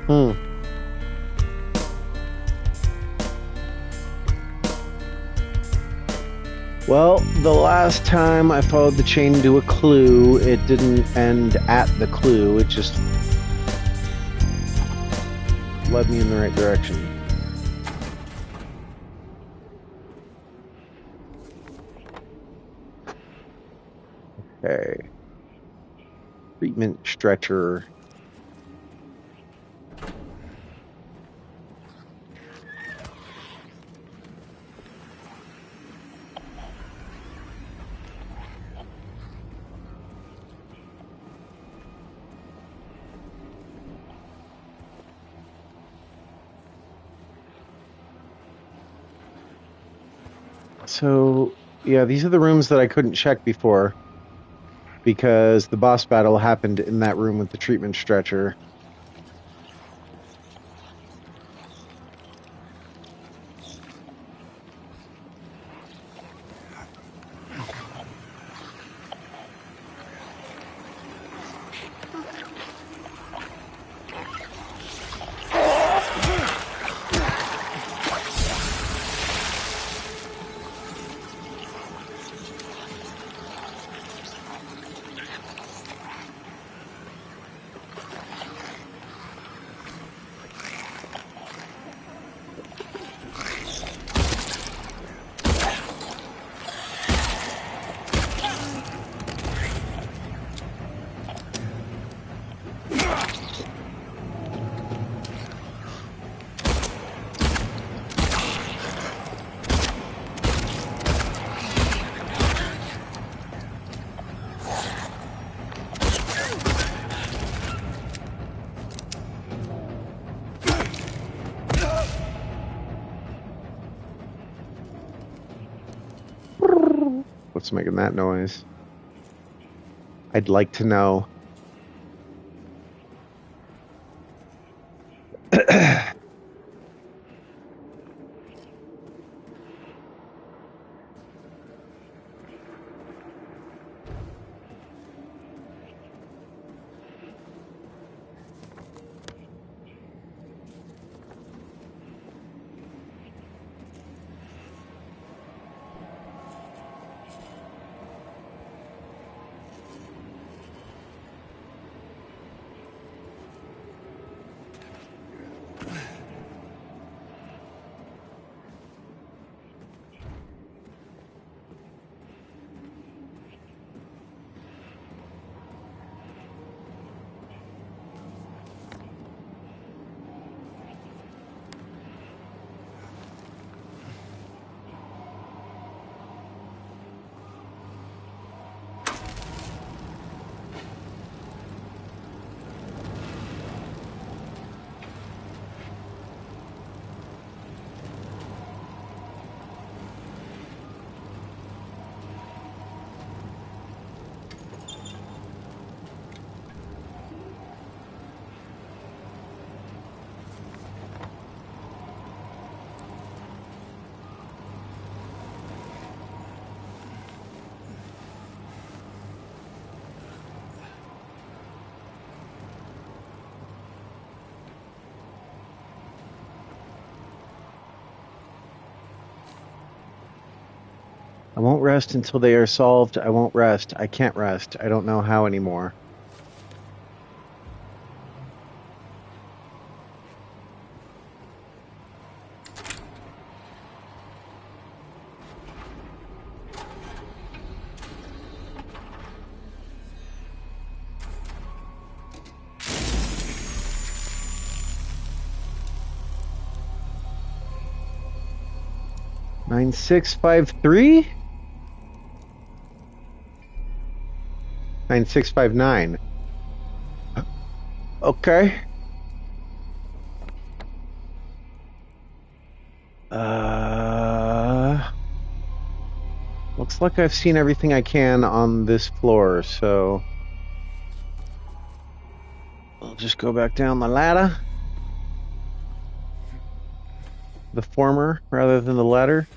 Hmm. Well, the last time I followed the chain to a clue, it didn't end at the clue. It just led me in the right direction. Okay. Treatment stretcher. So, yeah, these are the rooms that I couldn't check before because the boss battle happened in that room with the treatment stretcher. What's making that noise? I'd like to know. I 'Won't rest until they are solved. I won't rest. I can't rest. I don't know how anymore. Nine six five three 9659. Okay. Uh, Looks like I've seen everything I can on this floor, so I'll just go back down the ladder. The former rather than the latter.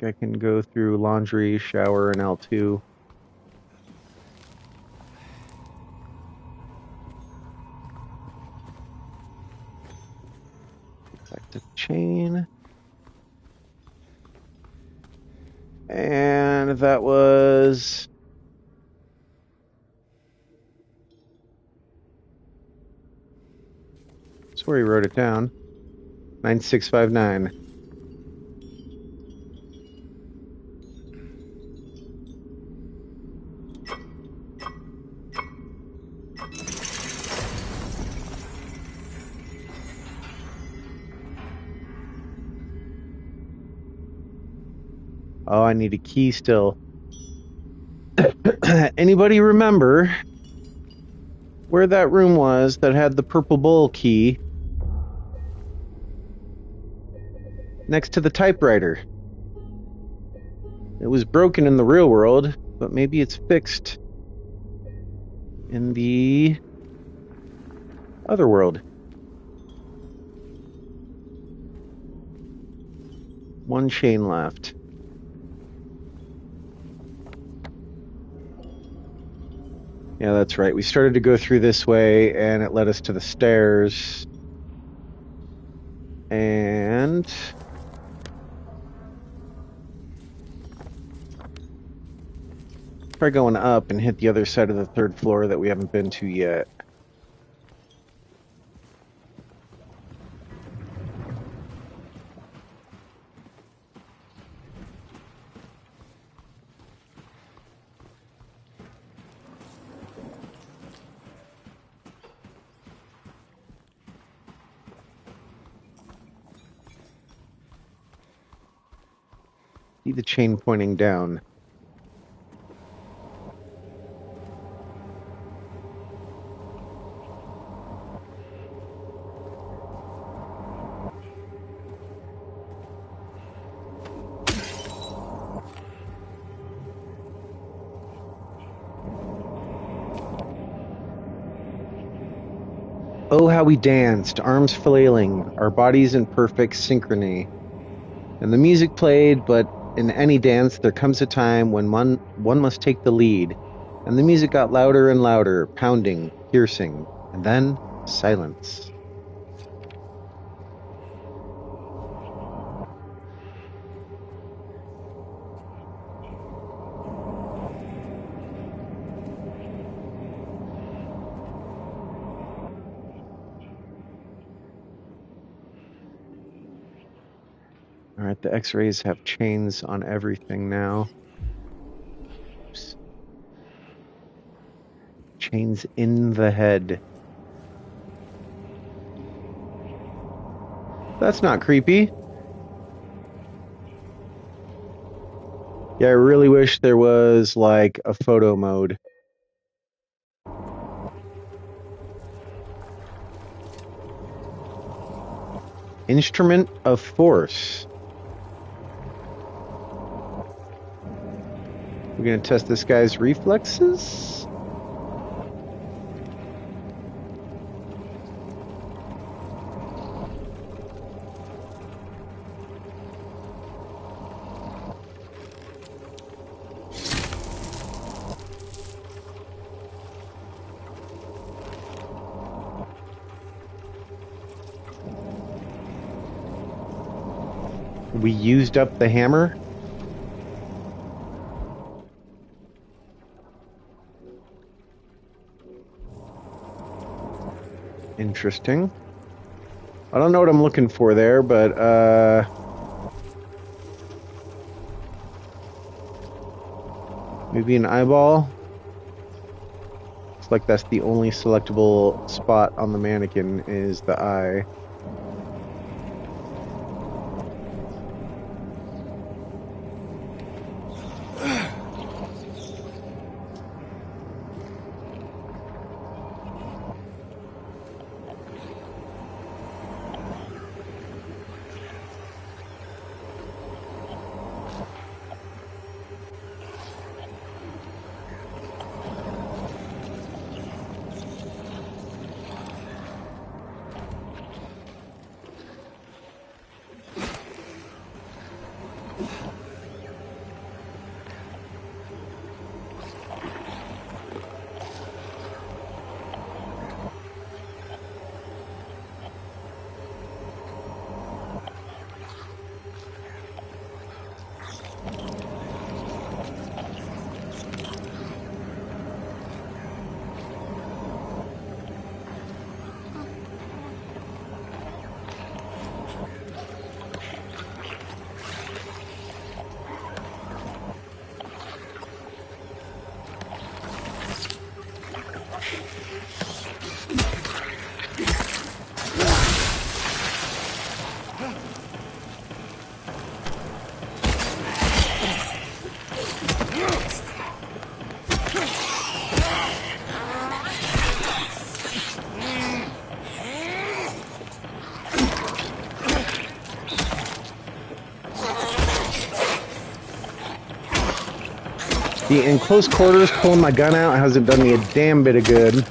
I can go through laundry, shower, and L2. Back to the chain. And that was... That's where he wrote it down. 9659. Oh, I need a key still. Anybody remember where that room was that had the purple bowl key next to the typewriter? It was broken in the real world, but maybe it's fixed in the other world. One chain left. Yeah, that's right. We started to go through this way, and it led us to the stairs. And... try going up and hit the other side of the third floor that we haven't been to yet. See the chain pointing down. Oh, how we danced, arms flailing, our bodies in perfect synchrony. And the music played, but in any dance there comes a time when one must take the lead. And the music got louder and louder, pounding, piercing, and then silence. Alright, the X-rays have chains on everything now. Oops. Chains in the head. That's not creepy. Yeah, I really wish there was, like, a photo mode. Instrument of force. We're gonna test this guy's reflexes. We used up the hammer. Interesting. I don't know what I'm looking for there, but maybe an eyeball. Looks like that's the only selectable spot on the mannequin is the eye. See, in close quarters, pulling my gun out hasn't done me a damn bit of good.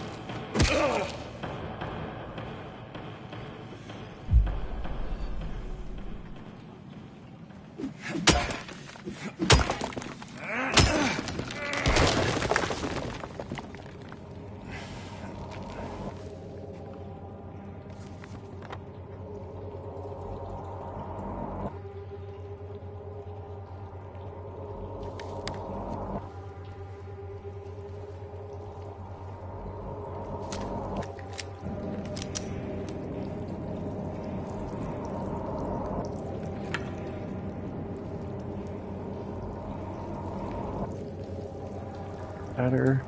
Better.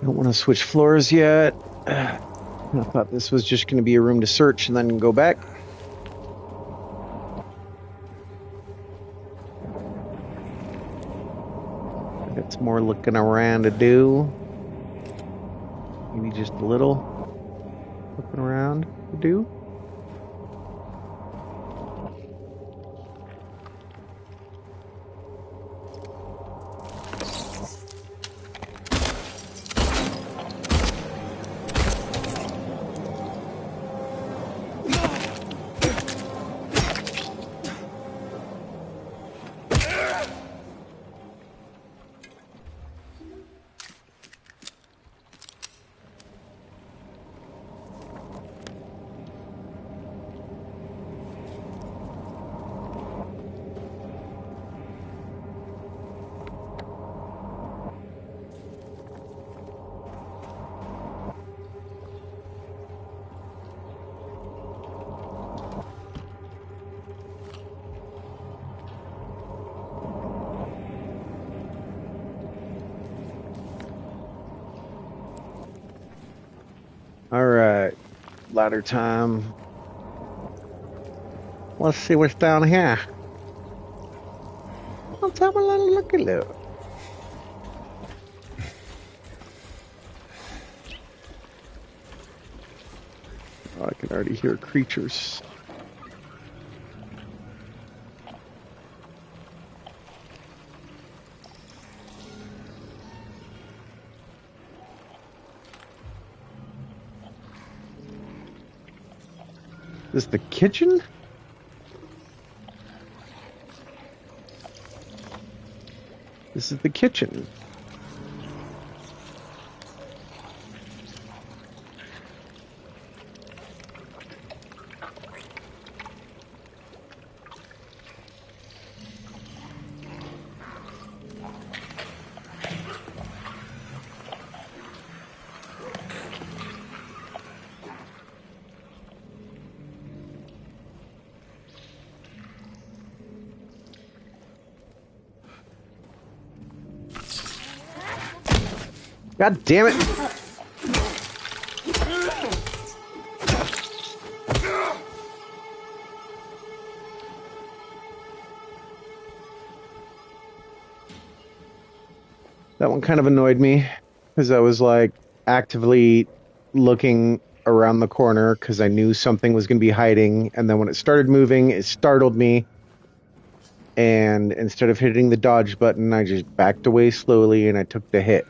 Don't want to switch floors yet. I thought this was just going to be a room to search and then go back. Got some more looking around to do. Maybe just a little looking around to do. All right, ladder time. Let's see what's down here. Let's have a little looky look. Oh, I can already hear creatures. Is this the kitchen? This is the kitchen. God damn it! That one kind of annoyed me because I was like actively looking around the corner because I knew something was going to be hiding, and then when it started moving, it startled me. And instead of hitting the dodge button, I just backed away slowly and I took the hit.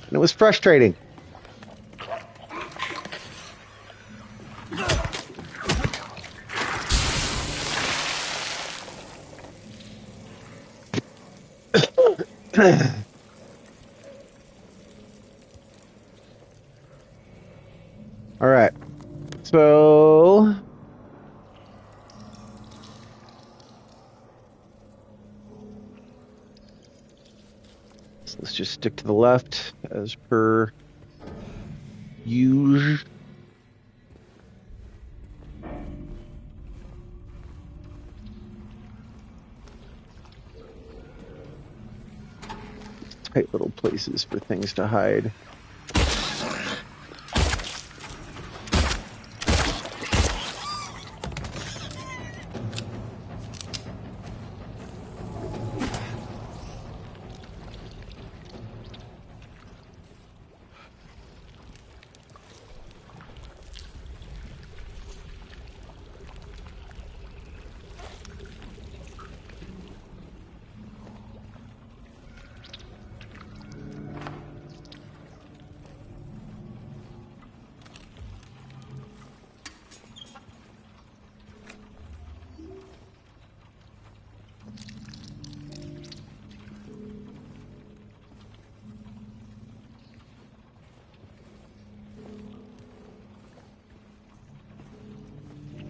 And it was frustrating. All right. So let's just stick to the left as per usual. Tight little places for things to hide.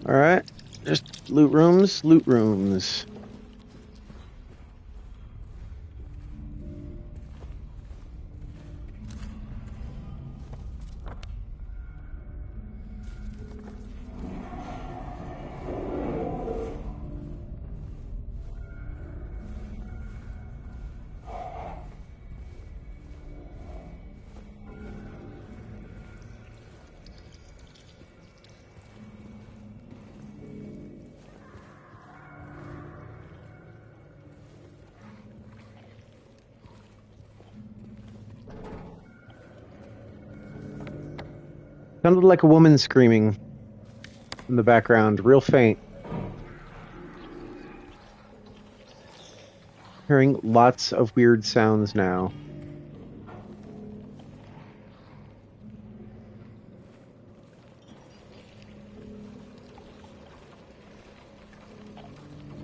Alright. Just loot rooms, loot rooms. Sounded like a woman screaming in the background, real faint. Hearing lots of weird sounds now.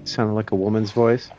Sounded like a woman's voice.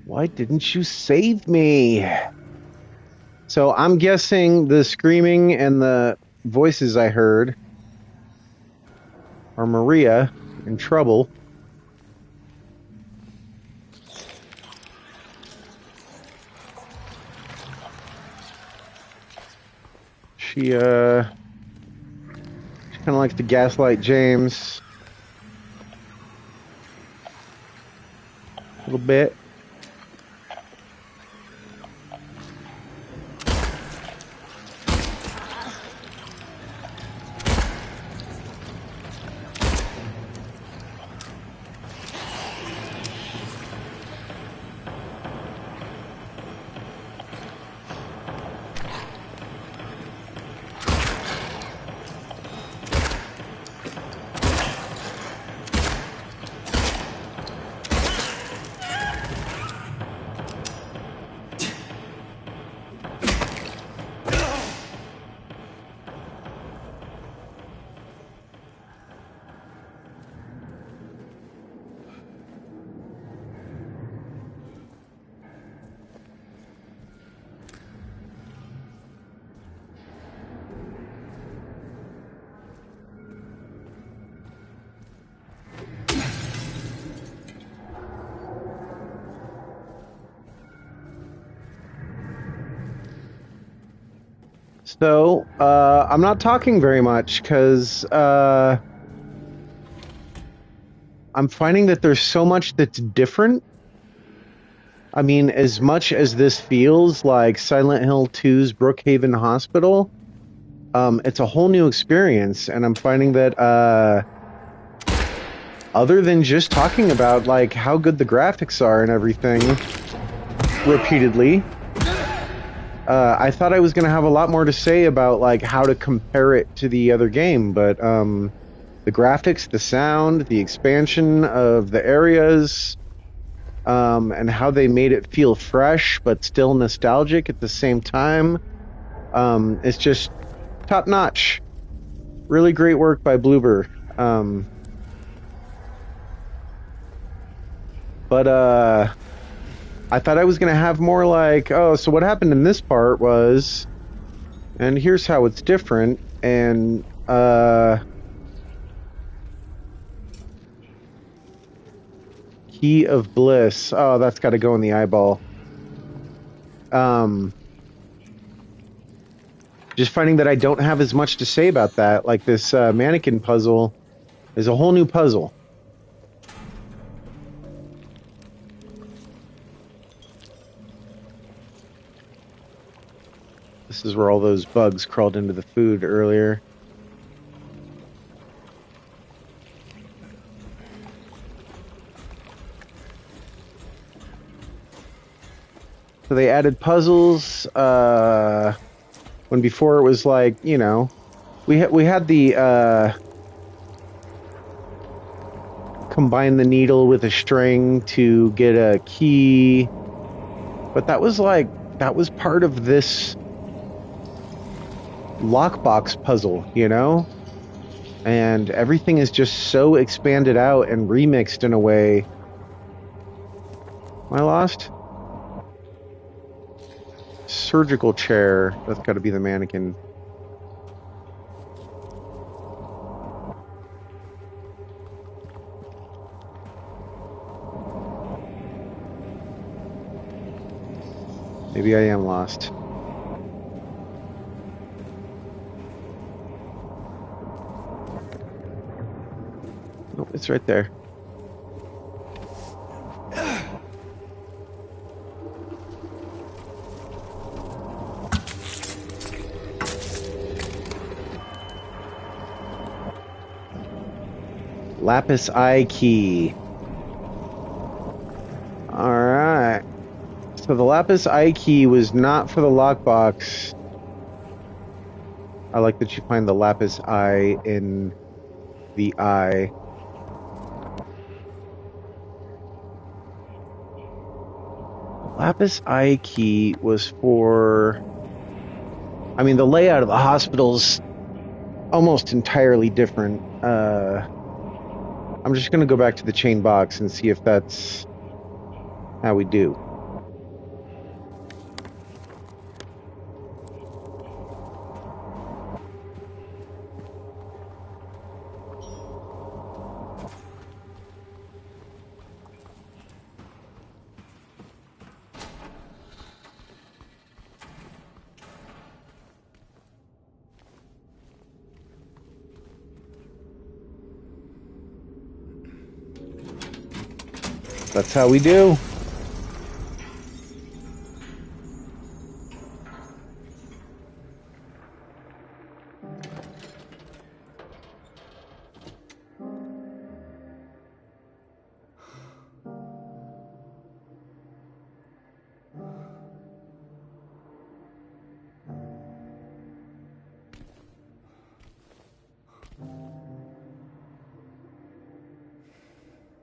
Why didn't you save me? So I'm guessing the screaming and the voices I heard are Maria in trouble. She kind of likes to gaslight James a little bit. So, I'm not talking very much because I'm finding that there's so much that's different. I mean, as much as this feels like Silent Hill 2's Brookhaven Hospital, it's a whole new experience, and I'm finding that other than just talking about like how good the graphics are and everything repeatedly, I thought I was going to have a lot more to say about like how to compare it to the other game, but the graphics, the sound, the expansion of the areas, and how they made it feel fresh but still nostalgic at the same time, it's just top notch. Really great work by Bloober. But I thought I was going to have more like, oh, so what happened in this part was, and here's how it's different, and Key of Bliss. Oh, that's got to go in the eyeball. Just finding that I don't have as much to say about that. Like this mannequin puzzle is a whole new puzzle. This is where all those bugs crawled into the food earlier. So they added puzzles. When before it was like, you know, we had the combine the needle with a string to get a key, but that was part of this lockbox puzzle, you know? And everything is just so expanded out and remixed in a way. Am I lost? Surgical chair. That's got to be the mannequin. Maybe I am lost. Oh, it's right there. Lapis eye key. All right. So the lapis eye key was not for the lockbox. I like that you find the lapis eye in the eye. Lapis eye key was for... I mean, the layout of the hospital's almost entirely different. I'm just going to go back to the chain box and see if that's how we do. That's how we do.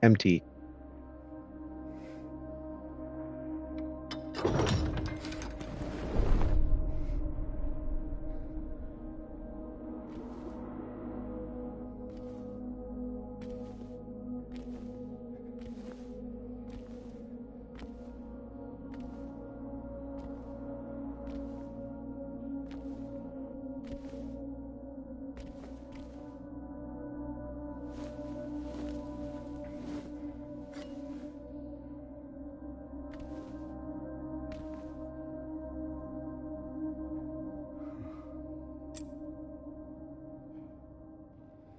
Empty.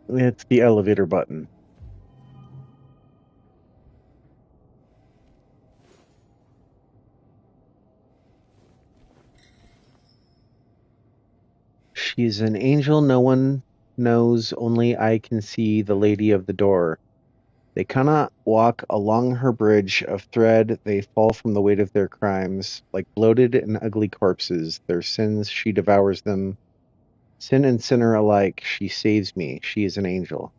It's the elevator button. She's an angel no one knows, only I can see, the lady of the door. They cannot walk along her bridge of thread, they fall from the weight of their crimes. Like bloated and ugly corpses, their sins she devours them. Sin and sinner alike, she saves me, she is an angel.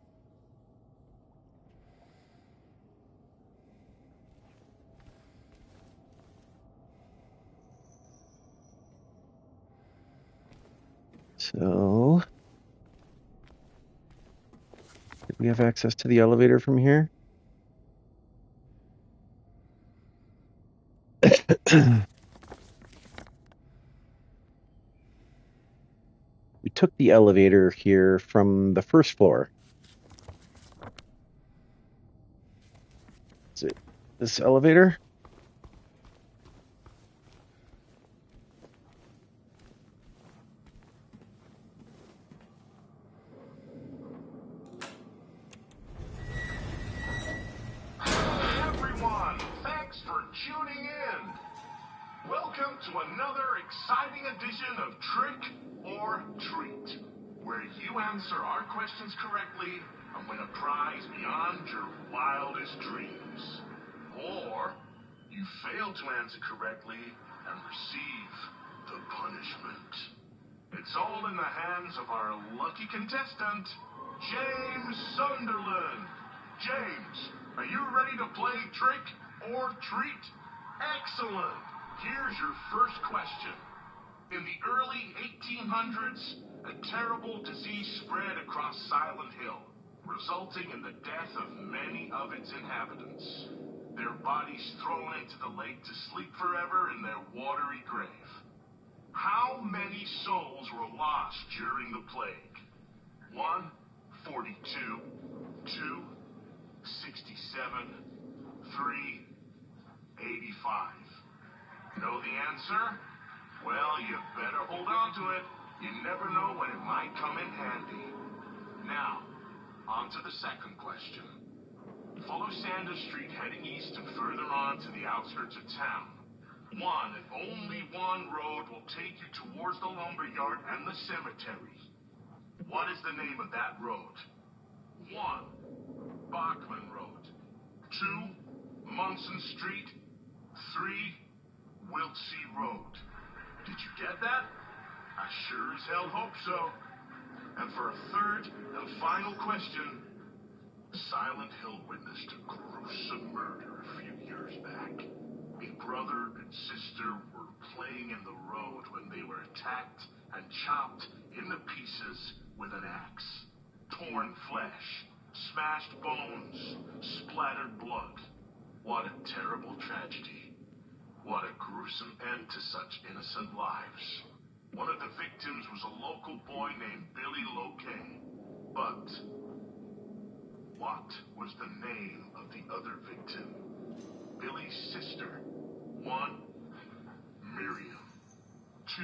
So, did we have access to the elevator from here? We took the elevator here from the first floor. Is it this elevator? Everyone, thanks for tuning in. Welcome to another exciting edition of Trick or Treat, where you answer our questions correctly and win a prize beyond your wildest dreams. Or you fail to answer correctly and receive the punishment. It's all in the hands of our lucky contestant, James Sunderland. James, are you ready to play trick or treat? Excellent. Here's your first question. In the early 1800s, a terrible disease spread across Silent Hill, resulting in the death of many of its inhabitants. Their bodies thrown into the lake to sleep forever in their watery grave. How many souls were lost during the plague? 1, 42, 2, 67, 3, 85. Know the answer? Well, you better hold on to it. You never know when it might come in handy. Now, on to the second question. Follow Sanders Street heading east and further on to the outskirts of town. One and only one road will take you towards the lumberyard and the cemetery. What is the name of that road? 1. Bachman Road. 2. Munson Street. 3. Wiltsey Road. Did you get that? I sure as hell hope so. And for a third and final question, Silent Hill witnessed a gruesome murder a few years back. A brother and sister were playing in the road when they were attacked and chopped into pieces with an axe. Torn flesh, smashed bones, splattered blood. What a terrible tragedy. What a gruesome end to such innocent lives. One of the victims was a local boy named Billy Loquet. But what was the name of the other victim? Billy's sister. 1. Miriam. 2.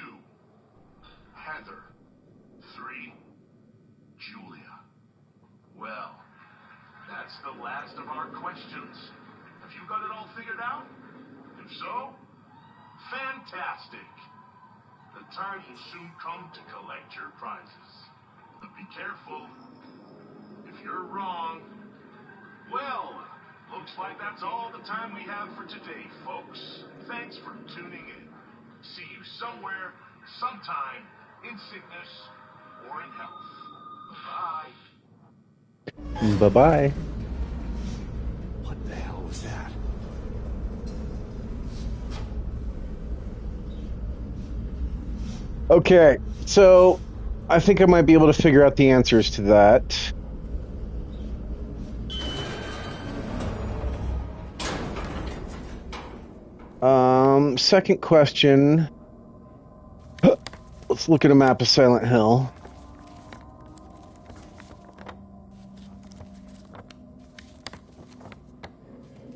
Heather. 3. Julia. Well, that's the last of our questions. Have you got it all figured out? If so, fantastic. The time will soon come to collect your prizes. But be careful. If you're wrong, well, looks like that's all the time we have for today, folks. Thanks for tuning in. See you somewhere, sometime, in sickness or in health. Bye. Bye-bye. What the hell was that? Okay, so I think I might be able to figure out the answers to that. Second question. Let's look at a map of Silent Hill.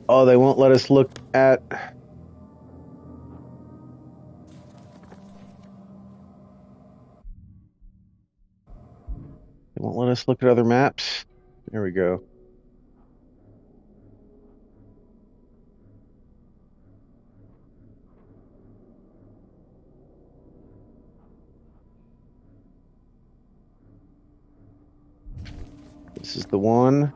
Oh, they won't let us look at... They won't let us look at other maps. There we go. This is the one.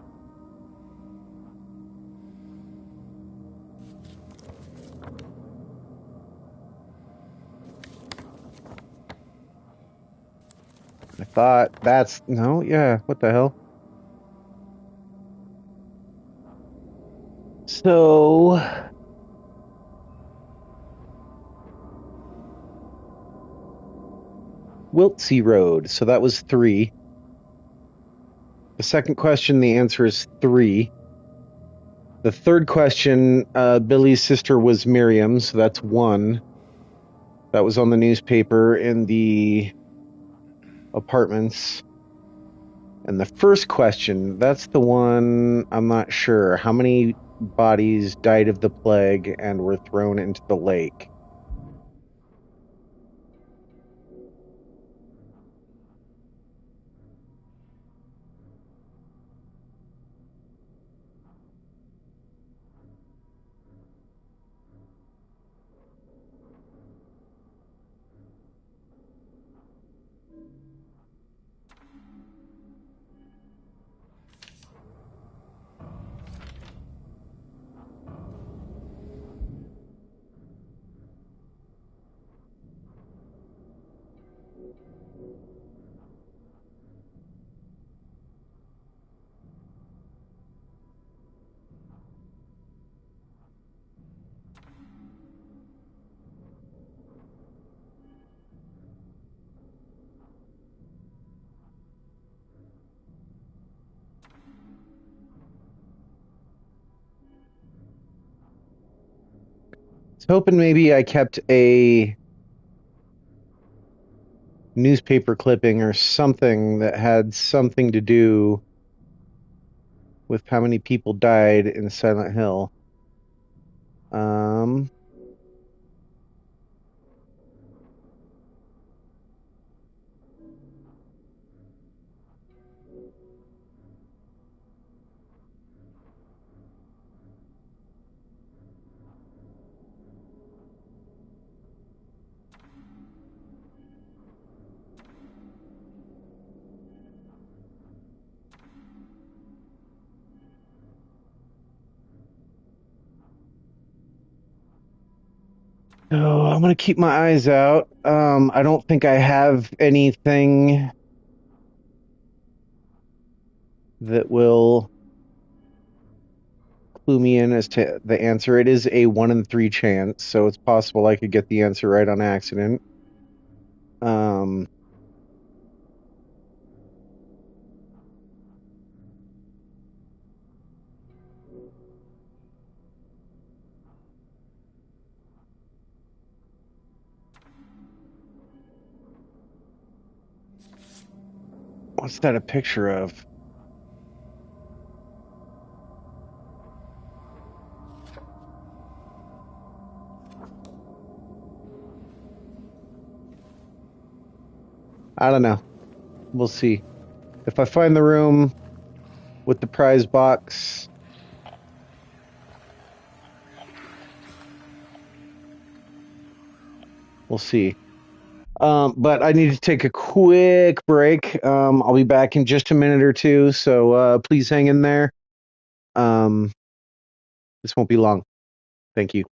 I thought that's... No, yeah, what the hell? So... Wiltsey Road. So that was 3. The second question, the answer is 3. The third question, Billy's sister was Miriam, so that's 1. That was on the newspaper in the apartments. And the first question, that's the one I'm not sure. How many bodies died of the plague and were thrown into the lake? hoping maybe I kept a newspaper clipping or something that had something to do with how many people died in Silent Hill. Um, oh, I'm gonna keep my eyes out. I don't think I have anything that will clue me in as to the answer. It is a 1 in 3 chance, so it's possible I could get the answer right on accident. Um, what's that a picture of? I don't know. We'll see. If I find the room with the prize box, we'll see. But I need to take a quick break. I'll be back in just a minute or two, so please hang in there. Um, this won't be long. Thank you.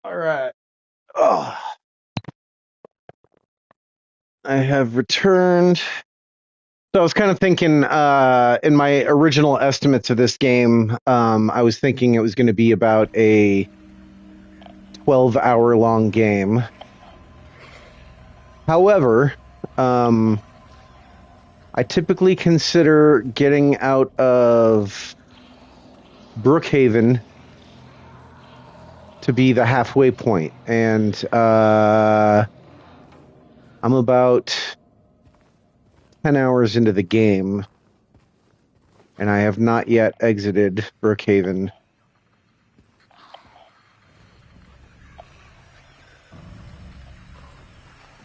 All right. Oh, I have returned. So I was kind of thinking, in my original estimates of this game, I was thinking it was going to be about a 12-hour long game. However, um, I typically consider getting out of Brookhaven to be the halfway point, and I'm about 10 hours into the game, and I have not yet exited Brookhaven.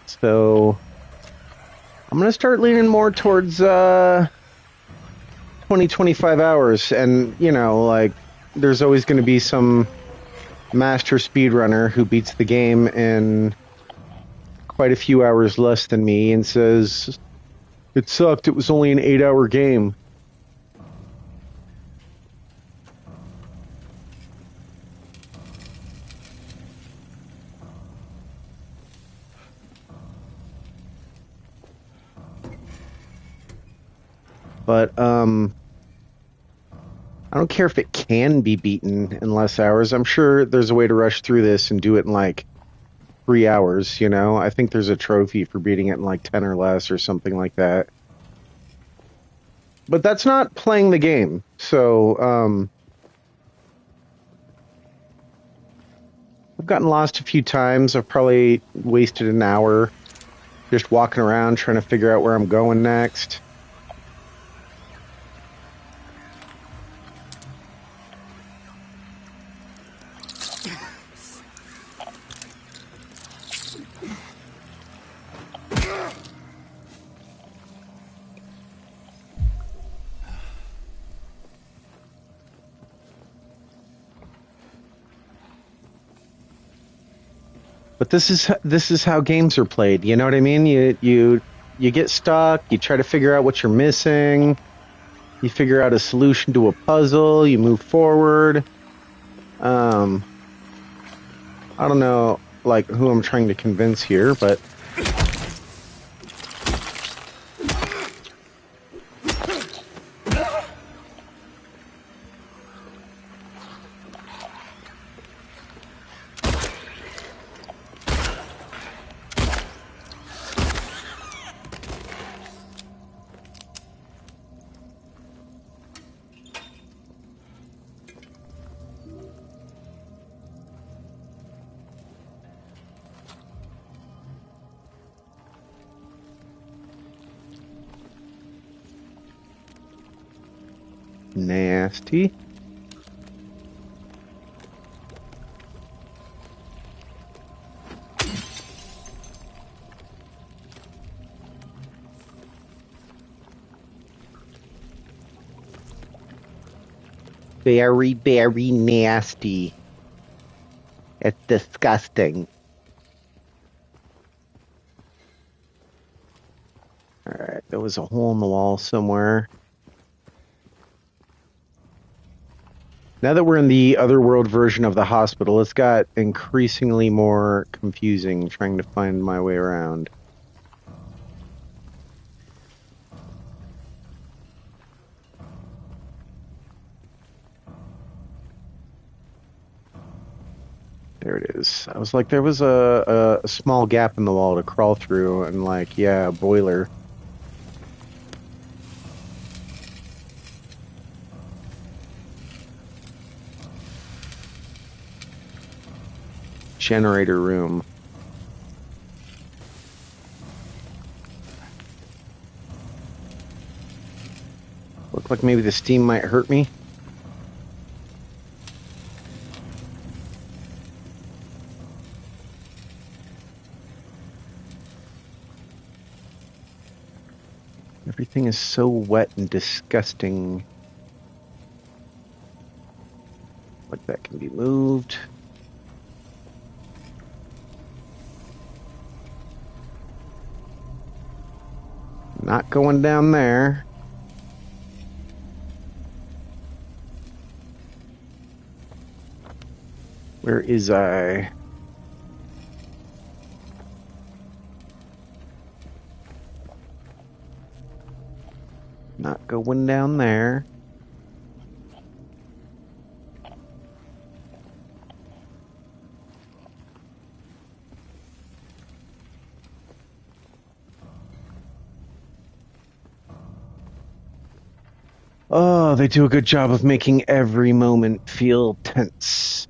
So I'm going to start leaning more towards 20, 25 hours. And, you know, like, there's always going to be some master speedrunner who beats the game in quite a few hours less than me and says, it sucked. It was only an 8-hour game. But I don't care if it can be beaten in less hours. I'm sure there's a way to rush through this and do it in like 3 hours, you know? I think there's a trophy for beating it in like 10 or less or something like that. But that's not playing the game. So, I've gotten lost a few times. I've probably wasted an hour just walking around trying to figure out where I'm going next. But this is how games are played. You know what I mean? You get stuck. You try to figure out what you're missing. You figure out a solution to a puzzle. You move forward. I don't know, like who I'm trying to convince here, but nasty. Very, very nasty. It's disgusting. Alright, there was a hole in the wall somewhere. Now that we're in the otherworld version of the hospital, it's got increasingly more confusing trying to find my way around. There it is. I was like, there was a small gap in the wall to crawl through, and like, yeah, a boiler. Generator room. Look like maybe the steam might hurt me. Everything is so wet and disgusting. Like that can be moved. Not going down there. Where is I? Not going down there. Oh, they do a good job of making every moment feel tense.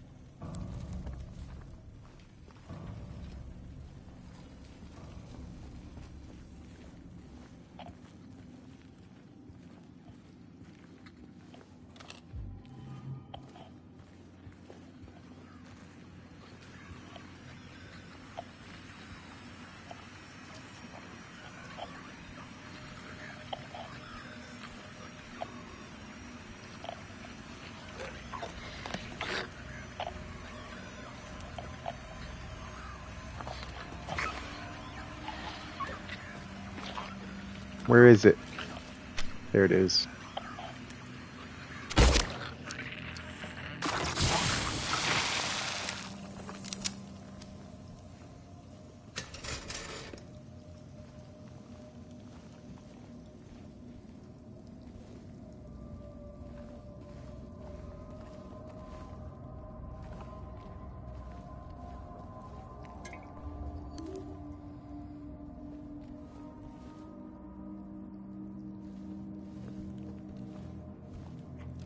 Where is it? There it is.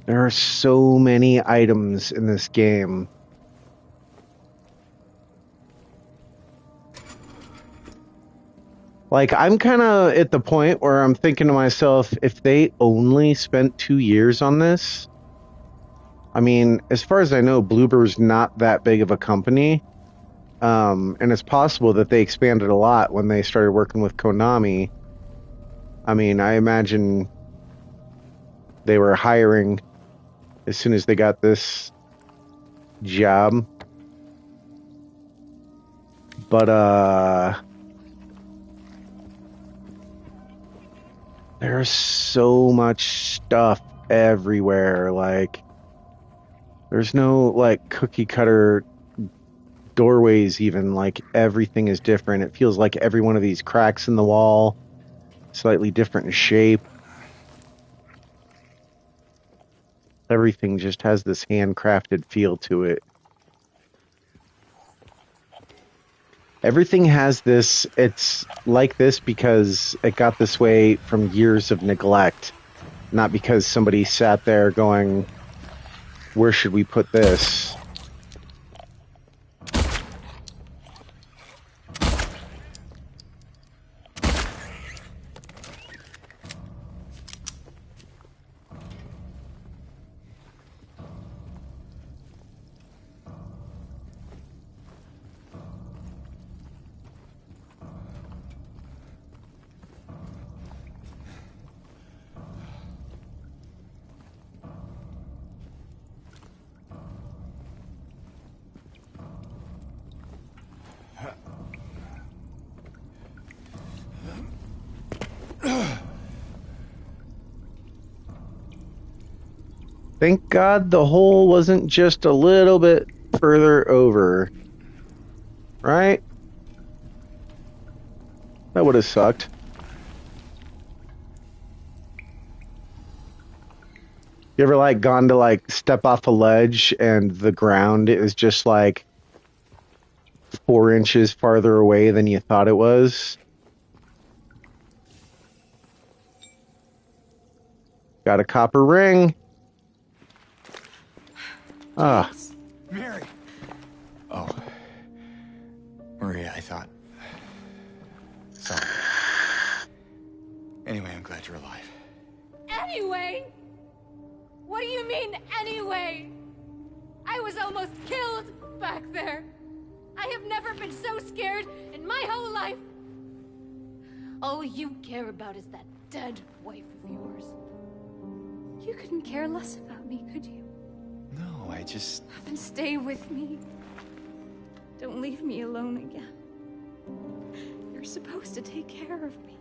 There are so many items in this game. Like, I'm kind of at the point where I'm thinking to myself, if they only spent 2 years on this, I mean, as far as I know, Bloober's not that big of a company. And it's possible that they expanded a lot when they started working with Konami. I mean, I imagine they were hiring as soon as they got this job. But there's so much stuff everywhere. Like, there's no like cookie cutter doorways even. Like, everything is different. It feels like every one of these cracks in the wall slightly different in shape. Everything just has this handcrafted feel to it. Everything has this, it's like this because it got this way from years of neglect, not because somebody sat there going, where should we put this? Thank God the hole wasn't just a little bit further over, right? That would have sucked. You ever like gone to like step off a ledge and the ground is just like 4 inches farther away than you thought it was? Got a copper ring. Ah, James. Mary! Oh. Maria, I thought... Sorry. Anyway, I'm glad you're alive. Anyway? What do you mean, anyway? I was almost killed back there. I have never been so scared in my whole life. All you care about is that dead wife of yours. You couldn't care less about me, could you? No, I just... Then stay with me. Don't leave me alone again. You're supposed to take care of me.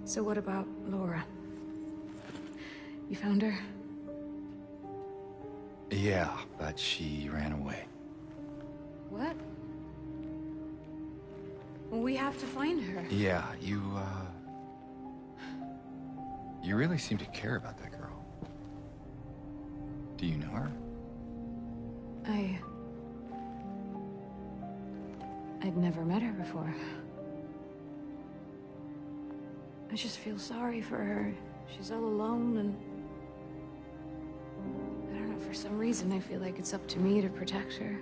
So what about Laura? You found her? Yeah, but she ran away. What? Well, we have to find her. Yeah, You really seem to care about that girl. Do you know her? I'd never met her before. I just feel sorry for her. She's all alone and... I don't know, for some reason I feel like it's up to me to protect her.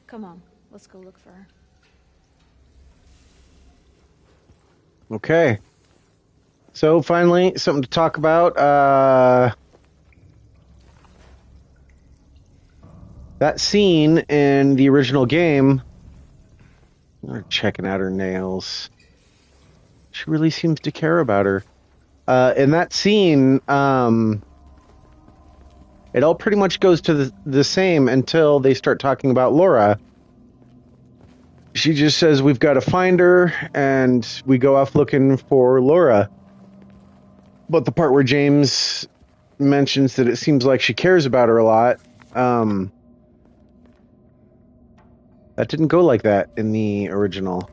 Come on, let's go look for her. Okay. So finally, something to talk about. That scene in the original game, we're checking out her nails. She really seems to care about her. In that scene, it all pretty much goes to the same until they start talking about Laura. She just says, we've got to find her, and we go off looking for Laura. But the part where James mentions that it seems like she cares about her a lot, that didn't go like that in the original.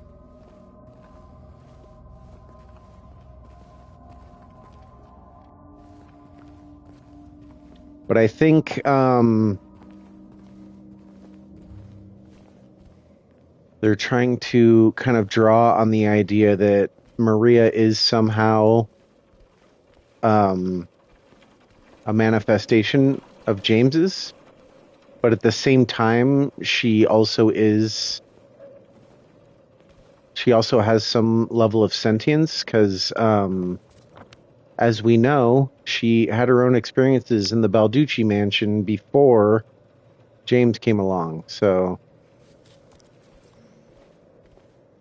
But I think they're trying to kind of draw on the idea that Maria is somehow a manifestation of James's. But at the same time, she also has some level of sentience because, as we know, she had her own experiences in the Balducci mansion before James came along. So,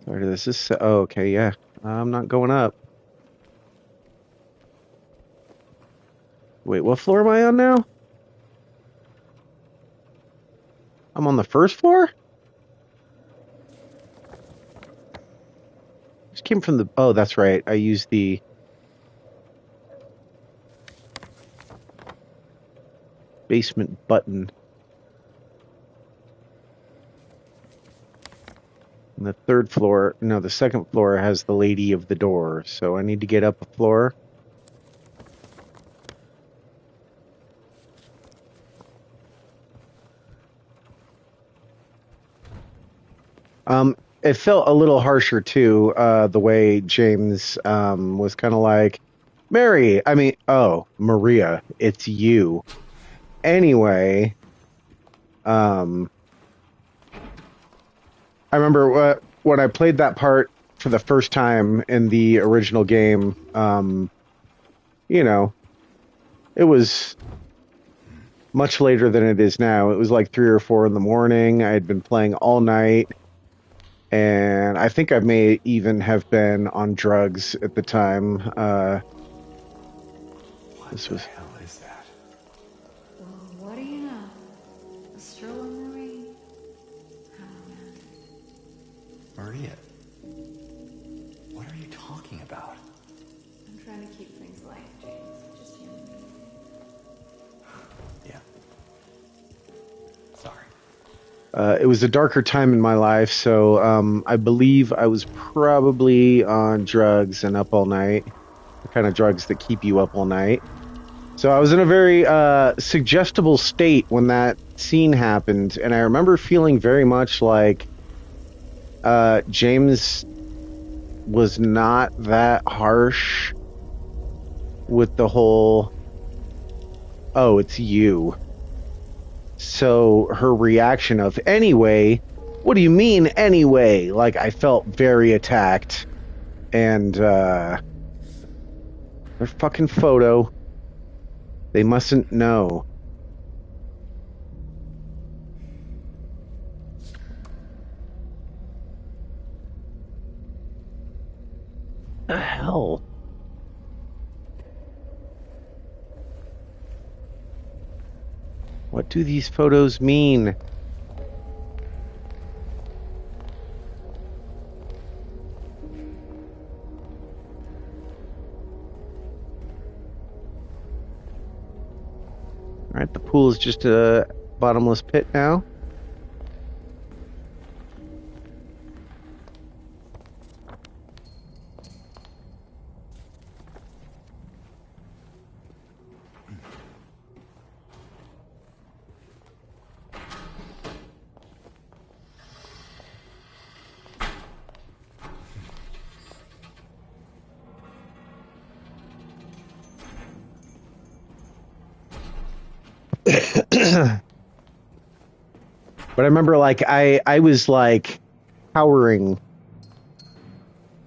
sorry, this is... Oh, okay, yeah. I'm not going up. Wait, what floor am I on now? I'm on the first floor? Just came from the... Oh, that's right. I used the... basement button. And the third floor... No, the second floor has the Lady of the Door. So I need to get up a floor. It felt a little harsher too, the way James was kind of like, Maria, it's you. Anyway, I remember when I played that part for the first time in the original game, it was much later than it is now. It was like 3 or 4 in the morning. I had been playing all night. And I think I may even have been on drugs at the time. What the hell is that? Well, what do you know? A stroll in the rain? Oh, man. Maria. What are you talking about? I'm trying to keep things light, James. Just you and me. Yeah. Sorry. It was a darker time in my life, so I believe I was probably on drugs and up all night. The kind of drugs that keep you up all night. So I was in a very suggestible state when that scene happened, and I remember feeling very much like James was not that harsh with the whole, oh, it's you. So her reaction of, anyway, what do you mean anyway? Like, I felt very attacked. And their fucking photo. They mustn't know. The hell? What do these photos mean? Alright, the pool is just a bottomless pit now. But I remember like I was like cowering.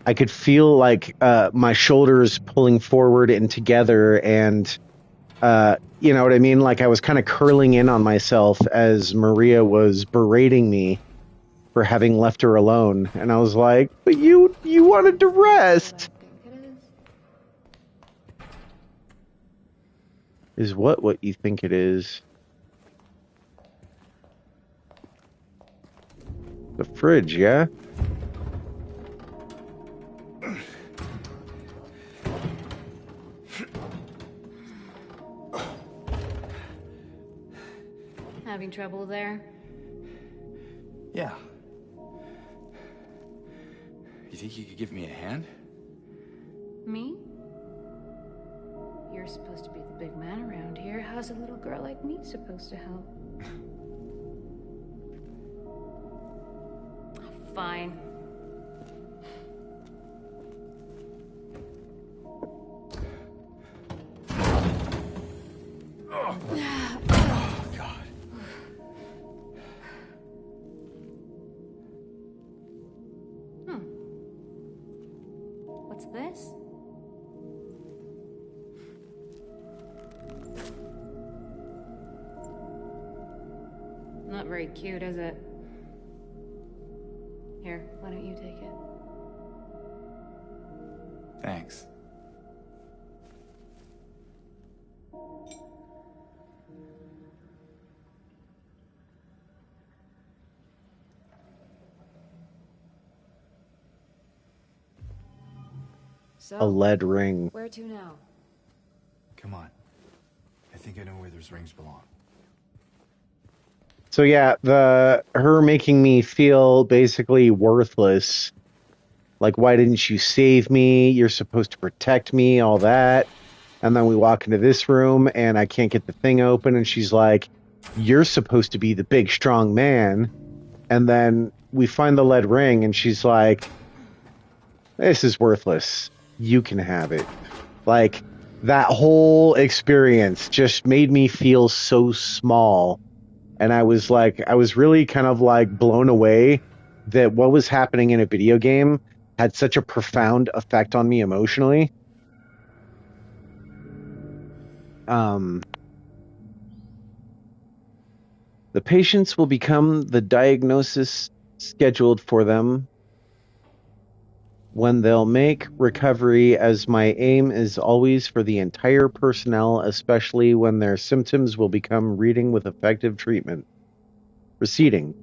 I could feel like my shoulders pulling forward and together, and you know what I mean? Like I was kind of curling in on myself as Maria was berating me for having left her alone. And I was like, but you wanted to rest. Is what you think it is? The fridge, yeah? Having trouble there? Yeah. You think you could give me a hand? Me? You're supposed to be the big man around here. How's a little girl like me supposed to help? Fine. Oh, God. What's this? Not very cute, is it? Here, why don't you take it? Thanks. So, A lead ring. where to now? Come on. I think I know where those rings belong. So yeah, her making me feel basically worthless. Like, why didn't you save me? You're supposed to protect me, all that. And then we walk into this room and I can't get the thing open. And she's like, you're supposed to be the big, strong man. And then we find the lead ring and she's like, this is worthless. You can have it. Like, that whole experience just made me feel so small. And I was really kind of like blown away that what was happening in a video game had such a profound effect on me emotionally. The patients will become the diagnosis scheduled for them when they'll make recovery, as my aim is always for the entire personnel, especially when their symptoms will become reading with effective treatment. Receding.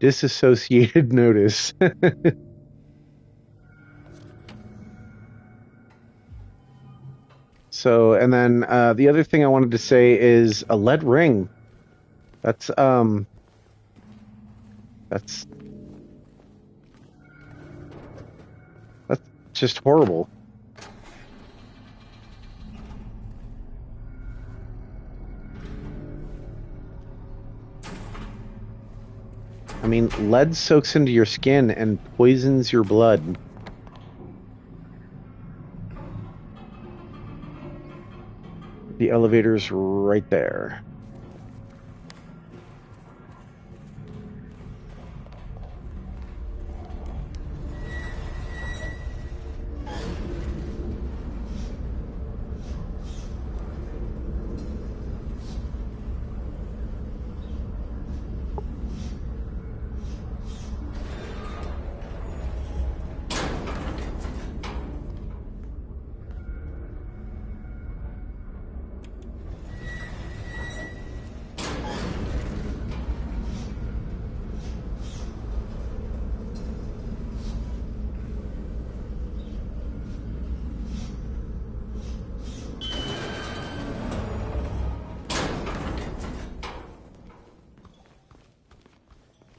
Disassociated notice. So, and then the other thing I wanted to say is a lead ring. That's that's that's just horrible. I mean, lead soaks into your skin and poisons your blood. The elevator's right there.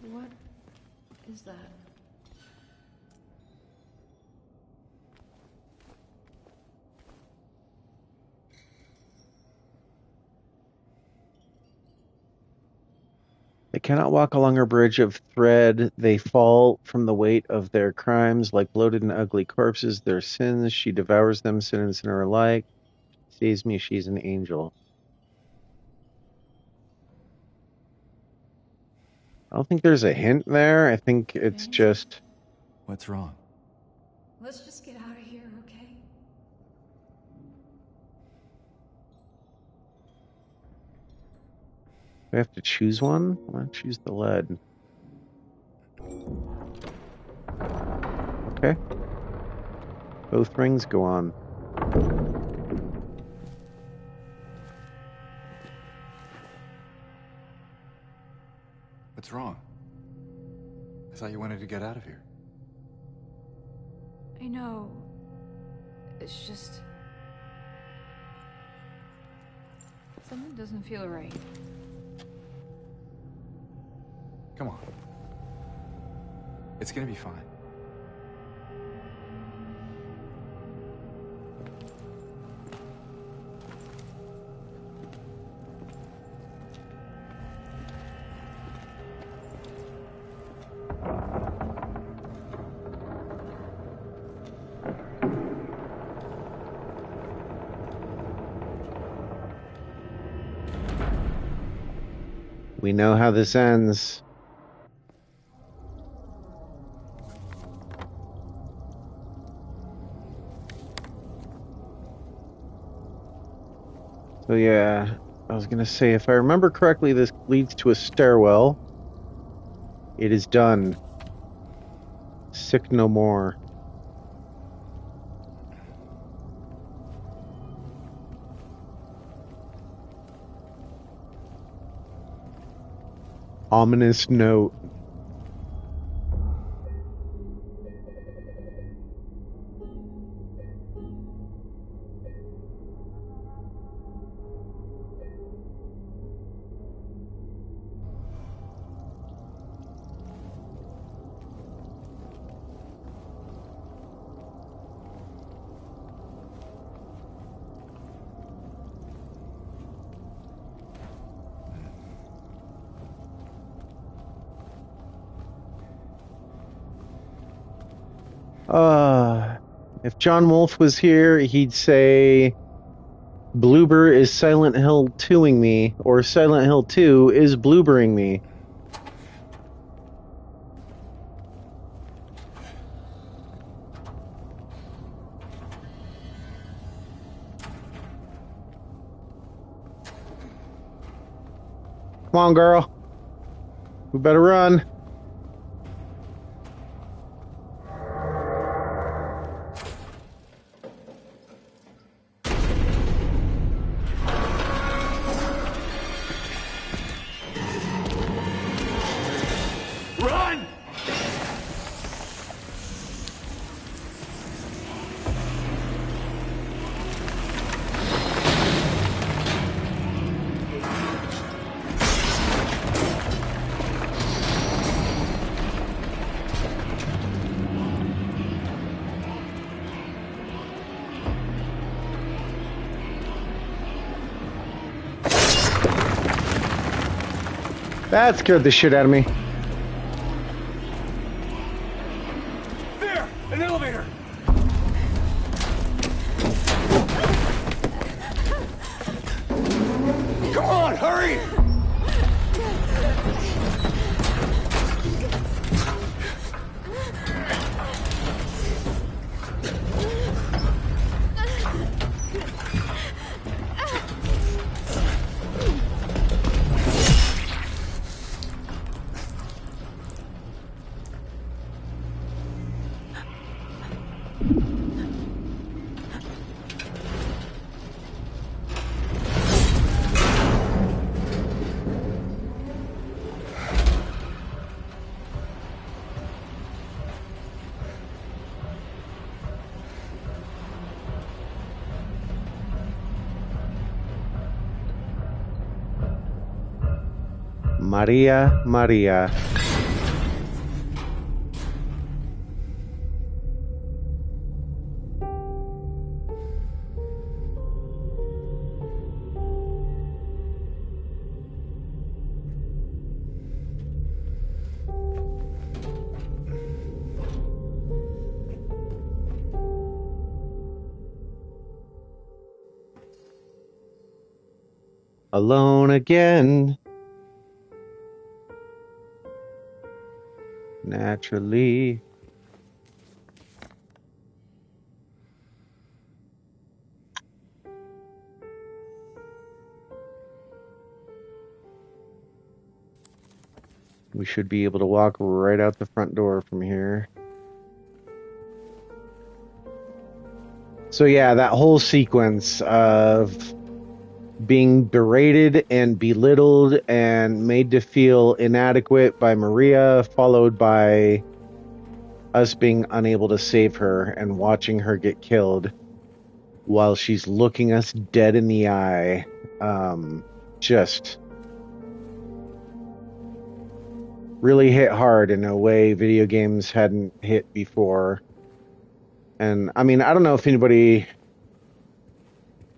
What is that? cannot walk along a bridge of thread. They fall from the weight of their crimes like bloated and ugly corpses. Their sins, she devours them, sin and sinner alike. She sees me, she's an angel. I don't think there's a hint there. I think it's just... What's wrong? Let's just get out of here, okay? I have to choose one? I'm gonna choose the lead. Okay. Both rings go on. What's wrong? I thought you wanted to get out of here. I know. It's just... something doesn't feel right. Come on. It's gonna be fine. We know how this ends. So yeah, I was gonna say, if I remember correctly, this leads to a stairwell. It is done. Sick no more. Ominous note. If John Wolfe was here, he'd say Bloober is Silent Hill 2ing me, or Silent Hill 2 is bloobering me. Come on, girl. We better run. Run! That scared the shit out of me. There! An elevator! Come on, hurry! Maria, Maria. Alone again. Naturally. We should be able to walk right out the front door from here. So yeah, that whole sequence of being berated and belittled and made to feel inadequate by Maria, followed by us being unable to save her and watching her get killed while she's looking us dead in the eye. Just really hit hard in a way video games hadn't hit before. And I mean, I don't know if anybody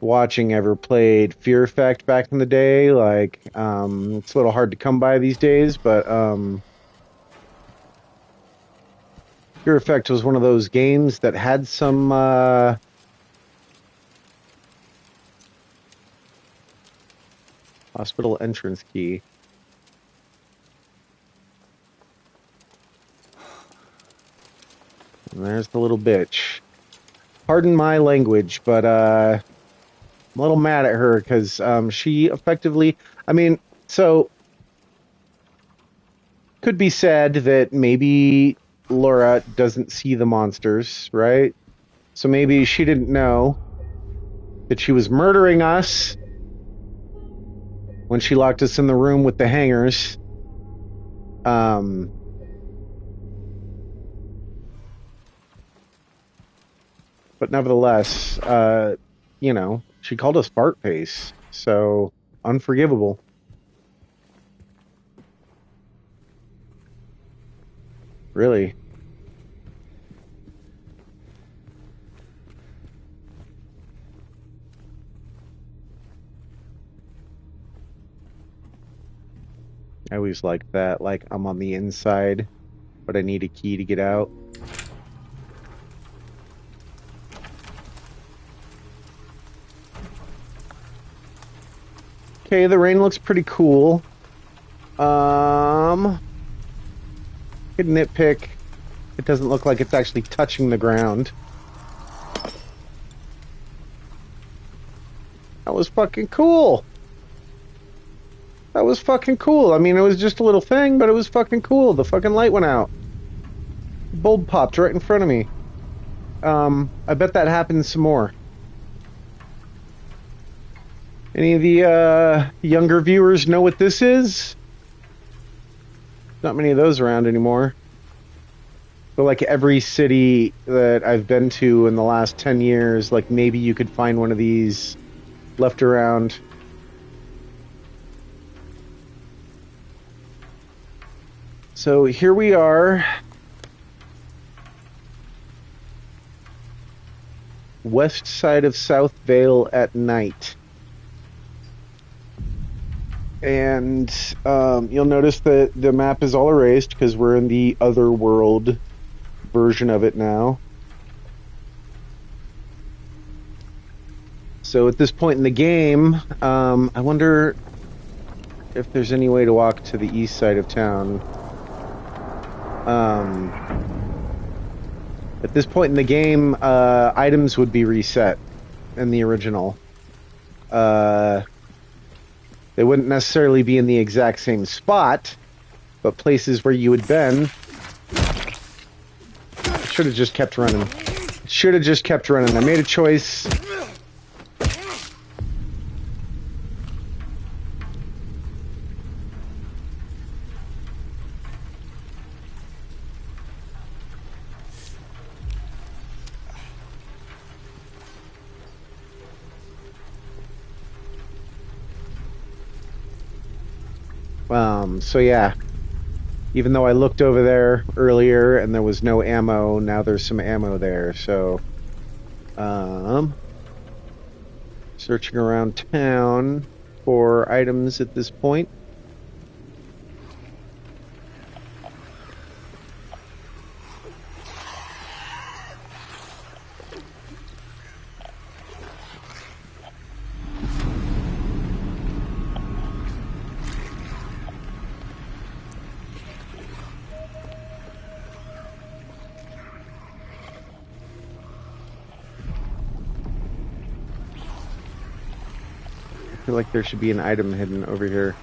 watching ever played Fear Effect back in the day. Like, it's a little hard to come by these days, but Fear Effect was one of those games that had some hospital entrance key. And there's the little bitch. Pardon my language, but I'm a little mad at her because she effectively, I mean, so could be said that maybe Laura doesn't see the monsters, right? So maybe she didn't know that she was murdering us when she locked us in the room with the hangers. But nevertheless, you know, she called us fart face, so unforgivable. Really. I always like that, like I'm on the inside, but I need a key to get out. Okay, the rain looks pretty cool. Could nitpick. It doesn't look like it's actually touching the ground. That was fucking cool. That was fucking cool. I mean, it was just a little thing, but it was fucking cool. The fucking light went out. The bulb popped right in front of me. I bet that happens some more. Any of the younger viewers know what this is? Not many of those around anymore. But like every city that I've been to in the last 10 years, like maybe you could find one of these left around. So here we are. West side of South Vale at night. And you'll notice that the map is all erased because we're in the other world version of it now. So at this point in the game, I wonder if there's any way to walk to the east side of town. At this point in the game, items would be reset in the original. They wouldn't necessarily be in the exact same spot, but places where you had been. Should have just kept running. Should have just kept running. I made a choice. So yeah, even though I looked over there earlier and there was no ammo, now there's some ammo there. So, searching around town for items at this point. feel like there should be an item hidden over here.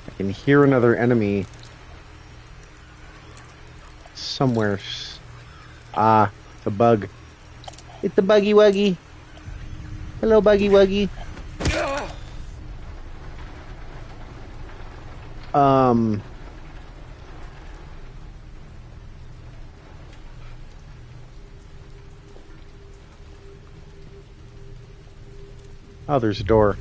I can hear another enemy somewhere. Ah, it's a bug. It's a buggy wuggy. Hello, buggy wuggy. Oh, there's a door.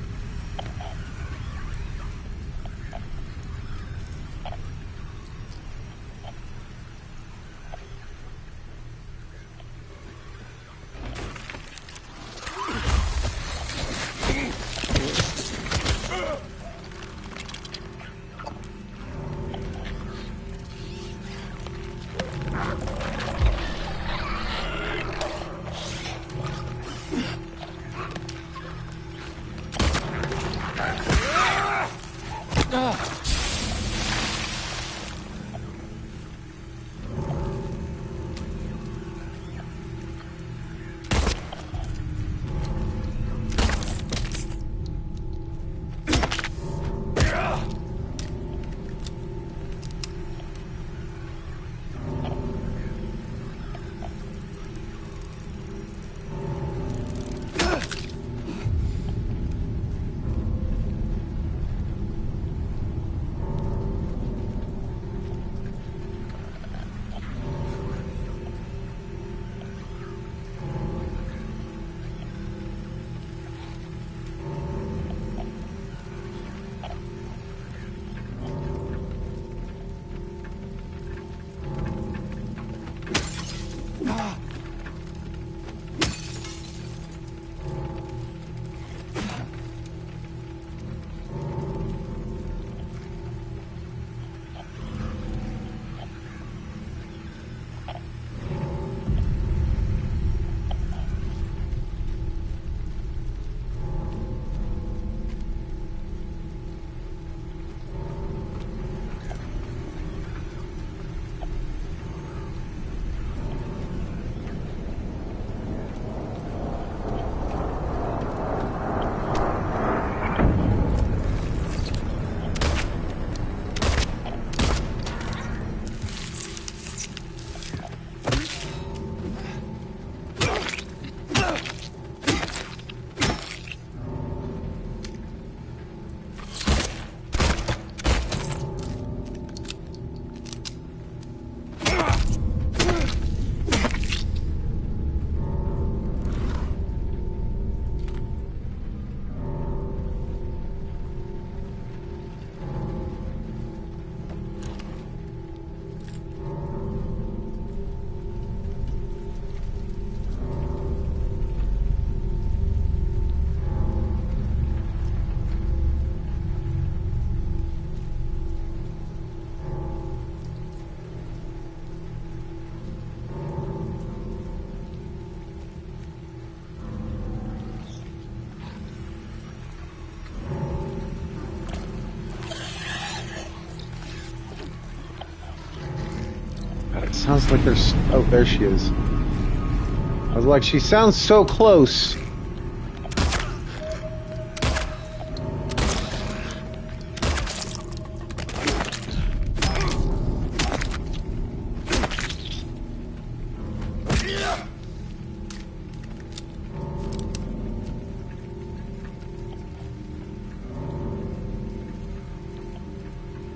Sounds like there's... Oh, there she is. I was like, she sounds so close.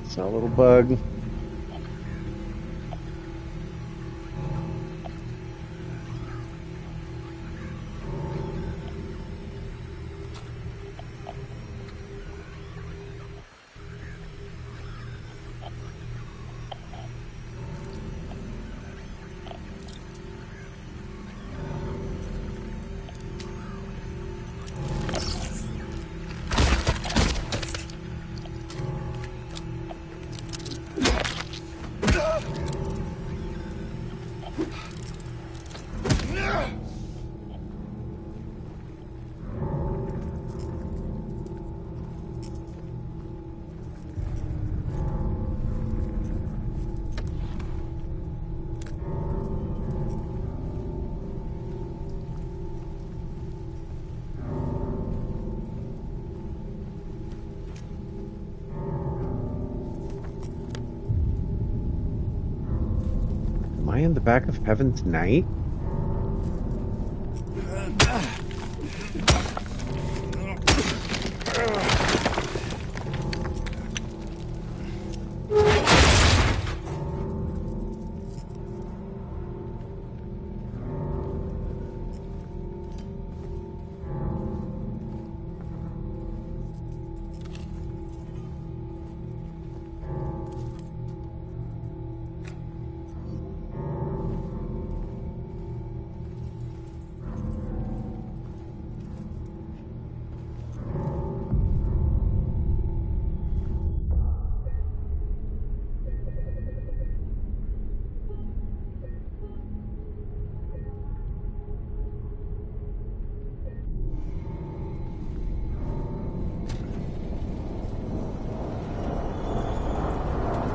It's a little bug. Am I in the back of Heaven's Night?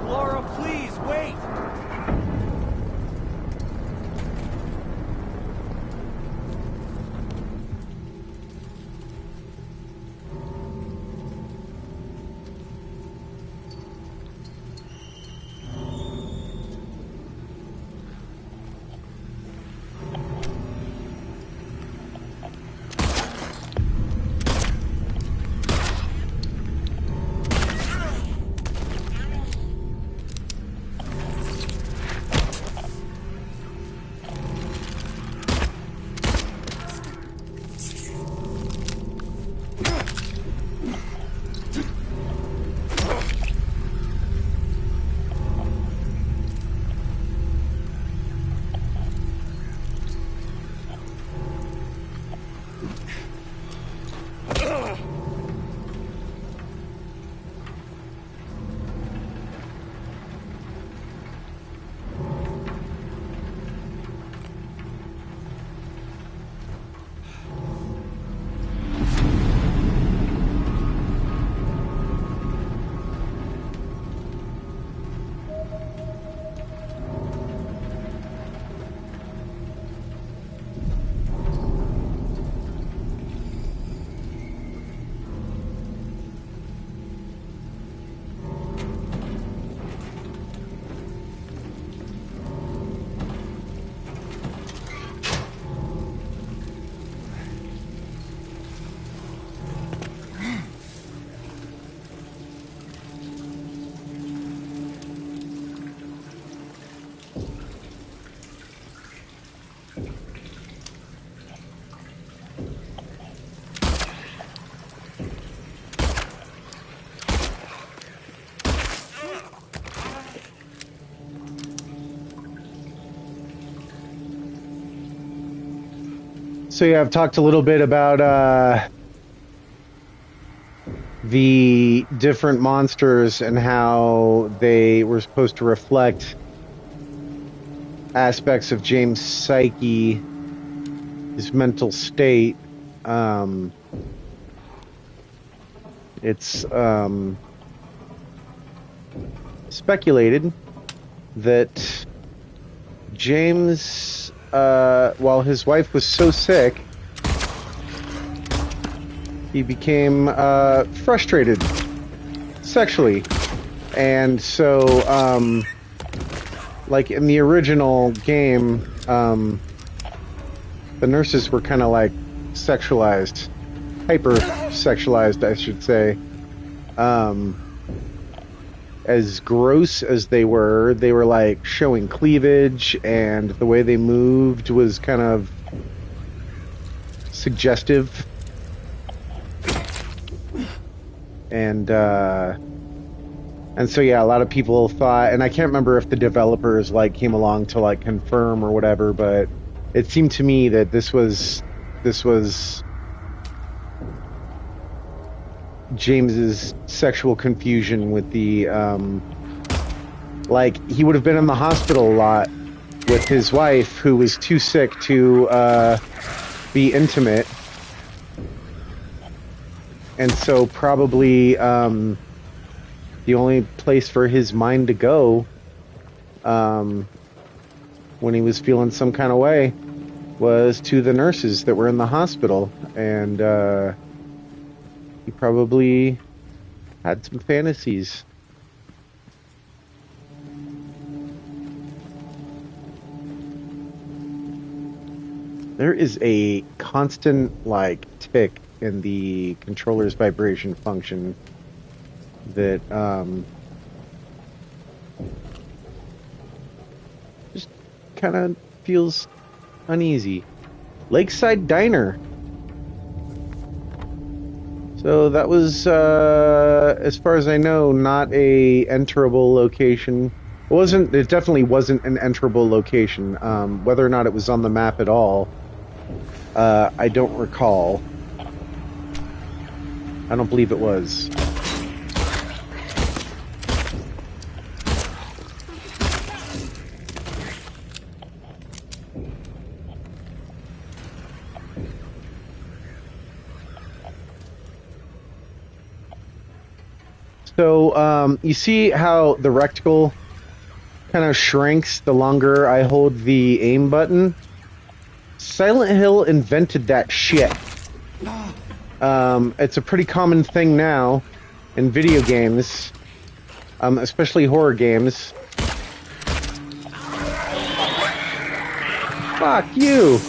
Laura, please, wait! So yeah, I've talked a little bit about the different monsters and how they were supposed to reflect aspects of James' psyche, his mental state. It's speculated that James, while his wife was so sick, he became frustrated sexually. And so, like in the original game, the nurses were kind of like sexualized, hyper sexualized, I should say. As gross as they were like showing cleavage, and the way they moved was kind of suggestive. And so yeah, a lot of people thought, and I can't remember if the developers like came along to like confirm or whatever, but it seemed to me that this was James's sexual confusion with the like he would have been in the hospital a lot with his wife, who was too sick to be intimate. And so probably the only place for his mind to go when he was feeling some kind of way was to the nurses that were in the hospital. And he probably had some fantasies. There is a constant, like, tick in the controller's vibration function that just kind of feels uneasy. Lakeside Diner. So that was, as far as I know, not a enterable location. It definitely wasn't an enterable location. Whether or not it was on the map at all, I don't recall. I don't believe it was. So, you see how the reticle kind of shrinks the longer I hold the aim button? Silent Hill invented that shit. It's a pretty common thing now in video games, especially horror games. Fuck you!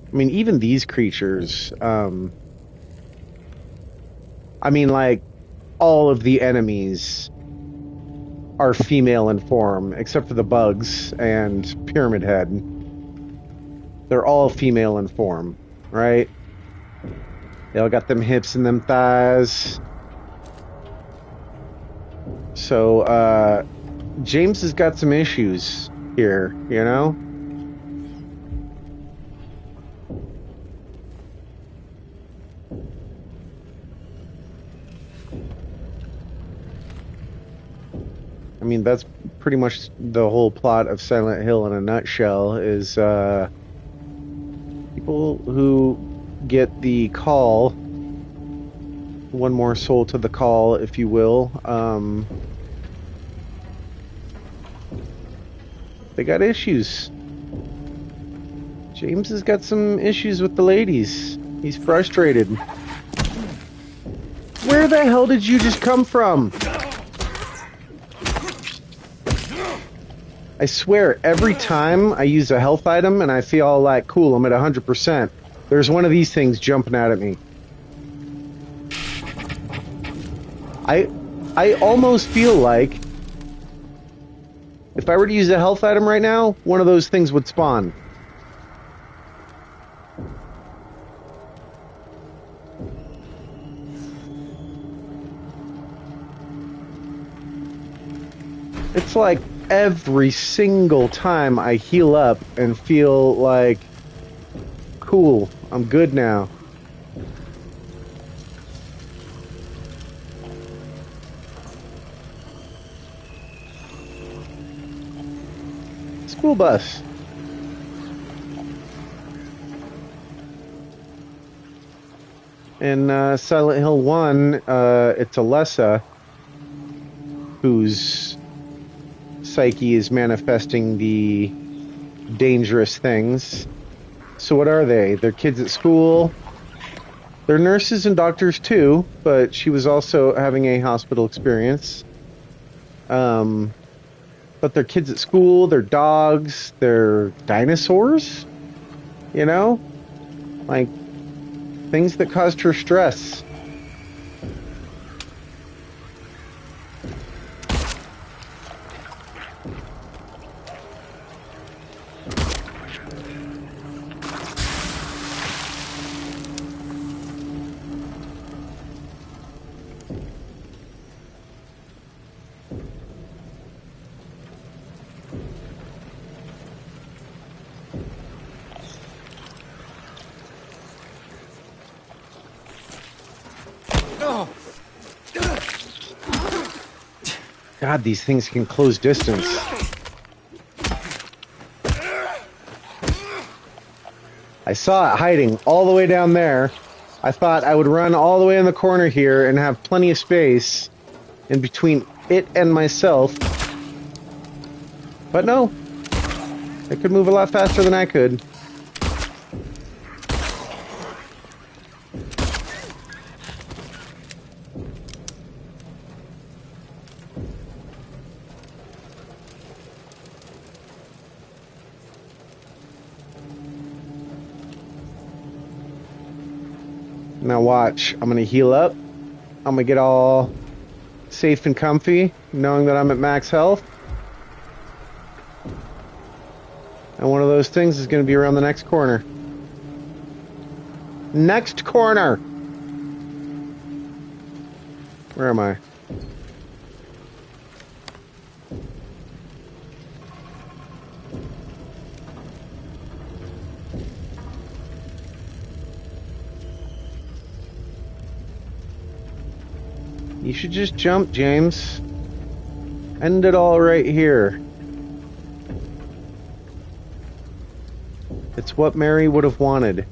I mean, even these creatures, I mean, like, all of the enemies are female in form, except for the bugs and Pyramid Head. They're all female in form, right? They all got them hips and them thighs. So, James has got some issues here, you know? I mean, that's pretty much the whole plot of Silent Hill in a nutshell, is people who get the call, one more soul to the call, if you will, they got issues. James has got some issues with the ladies. He's frustrated. Where the hell did you just come from? I swear, every time I use a health item and I feel like, cool, I'm at 100%, there's one of these things jumping out at me. I almost feel like if I were to use a health item right now, one of those things would spawn. It's like every single time I heal up and feel like, cool, I'm good now. School bus. In Silent Hill 1, it's Alessa whose psyche is manifesting the dangerous things. So what are they? They're kids at school. They're nurses and doctors too, but she was also having a hospital experience. But they're kids at school, they're dogs, they're dinosaurs, you know? Like, things that caused her stress. God, these things can close distance. I saw it hiding all the way down there. I thought I would run all the way in the corner here and have plenty of space in between it and myself. But no. It could move a lot faster than I could. Now watch, I'm gonna heal up. I'm gonna get all safe and comfy, knowing that I'm at max health. And one of those things is gonna be around the next corner. Next corner! Where am I? You should just jump, James. End it all right here. It's what Mary would have wanted.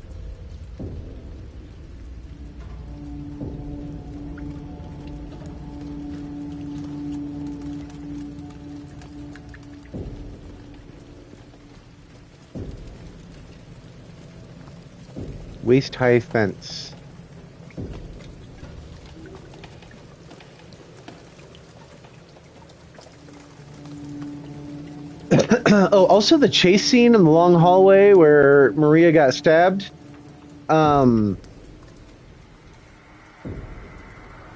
Waist-high fence. Oh, also the chase scene in the long hallway where Maria got stabbed. In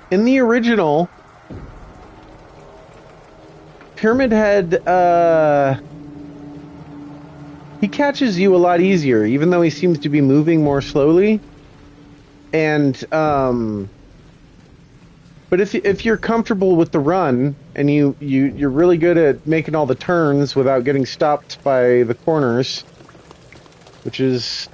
the original, Pyramid Head, he catches you a lot easier, even though he seems to be moving more slowly. And, but if you're comfortable with the run and you're really good at making all the turns without getting stopped by the corners, which is,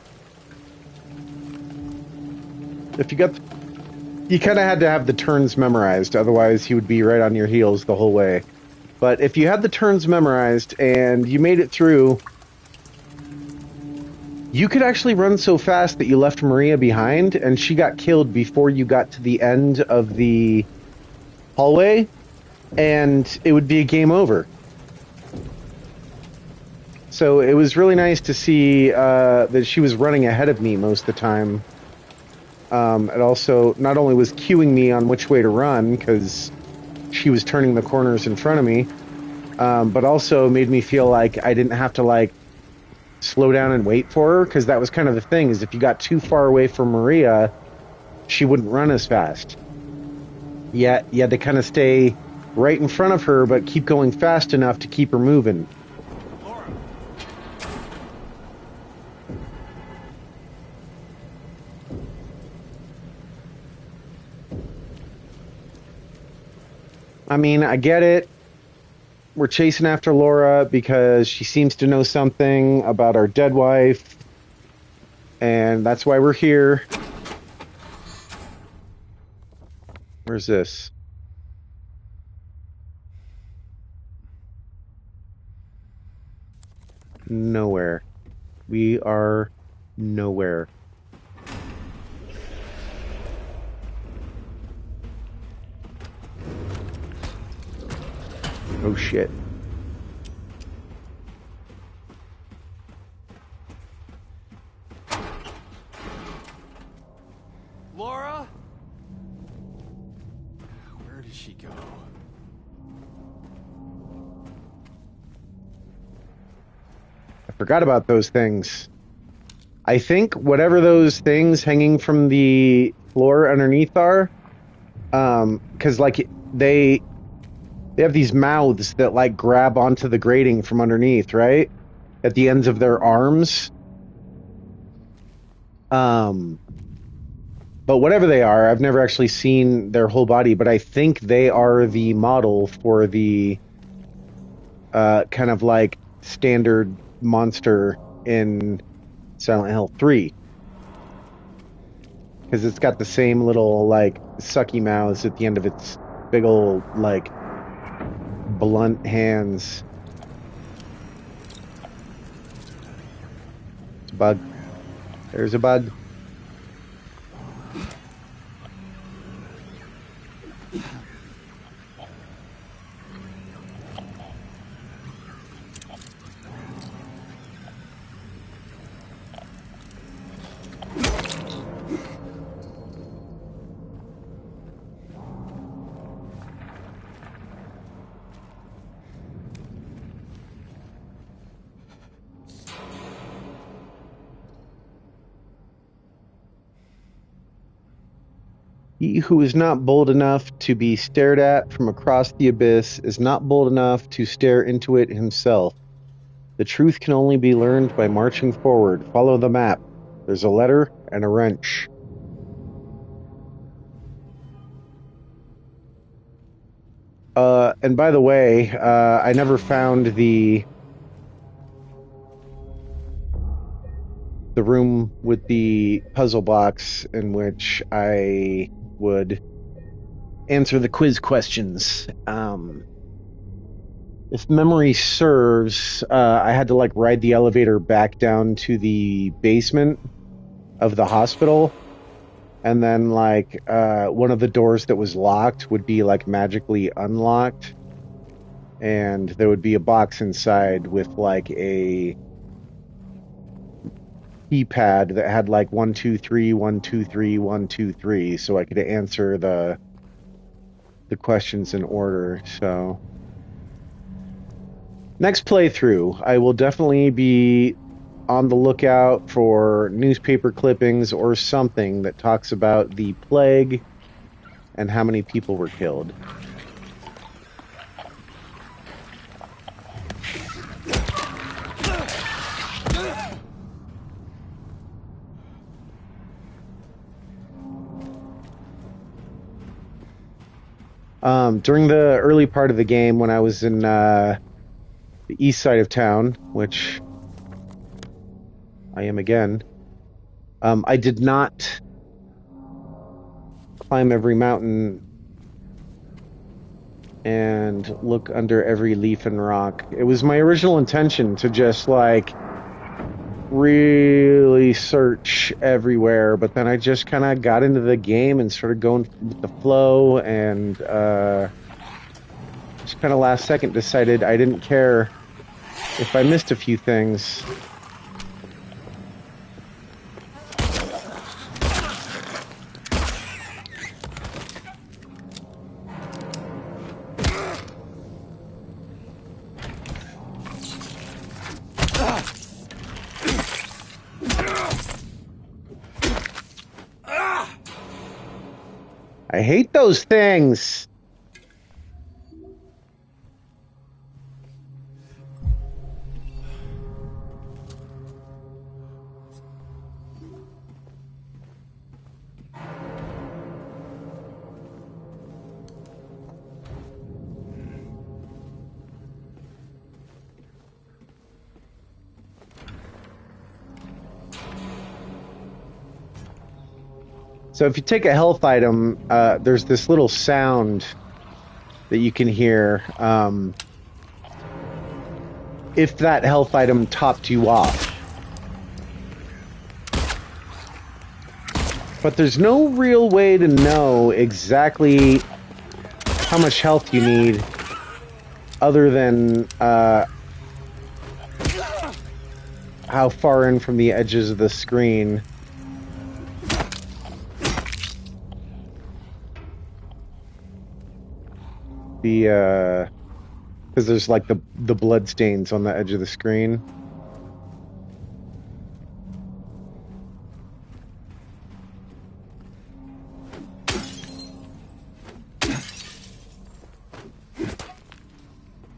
if you kind of had to have the turns memorized, otherwise he would be right on your heels the whole way. But if you had the turns memorized and you made it through, you could actually run so fast that you left Maria behind, and she got killed before you got to the end of the hallway, and it would be a game over. So it was really nice to see that she was running ahead of me most of the time. It also not only was cueing me on which way to run, because she was turning the corners in front of me, but also made me feel like I didn't have to, like, slow down and wait for her, because that was kind of the thing, is if you got too far away from Maria, she wouldn't run as fast. Yet you had to kind of stay right in front of her, but keep going fast enough to keep her moving. Laura. I mean, I get it. We're chasing after Laura because she seems to know something about our dead wife, and that's why we're here. Where's this? Nowhere. We are nowhere. Oh shit. Laura? Where did she go? I forgot about those things. I think whatever those things hanging from the floor underneath are, because like they have these mouths that like grab onto the grating from underneath, right? At the ends of their arms. But whatever they are, I've never actually seen their whole body, but I think they are the model for the kind of like standard monster in Silent Hill 3. because it's got the same little like sucky mouths at the end of its big old like blunt hands. It's a bug. There's a bug. He who is not bold enough to be stared at from across the abyss is not bold enough to stare into it himself. The truth can only be learned by marching forward. Follow the map. There's a letter and a wrench. And by the way, I never found the room with the puzzle box in which I would answer the quiz questions. If memory serves, I had to like ride the elevator back down to the basement of the hospital, and then like one of the doors that was locked would be like magically unlocked, and there would be a box inside with like a keypad that had like 1 2 3 1 2 3 1 2 3, so I could answer the questions in order. So next playthrough, I will definitely be on the lookout for newspaper clippings or something that talks about the plague and how many people were killed. During the early part of the game, when I was in the east side of town, which I am again, I did not climb every mountain and look under every leaf and rock. It was my original intention to just like really search everywhere, but then I just kind of got into the game and started going with the flow, and just kind of last second decided I didn't care if I missed a few things. I hate those things. So if you take a health item, there's this little sound that you can hear if that health item topped you off. But there's no real way to know exactly how much health you need other than how far in from the edges of the screen. Because there's like the blood stains on the edge of the screen.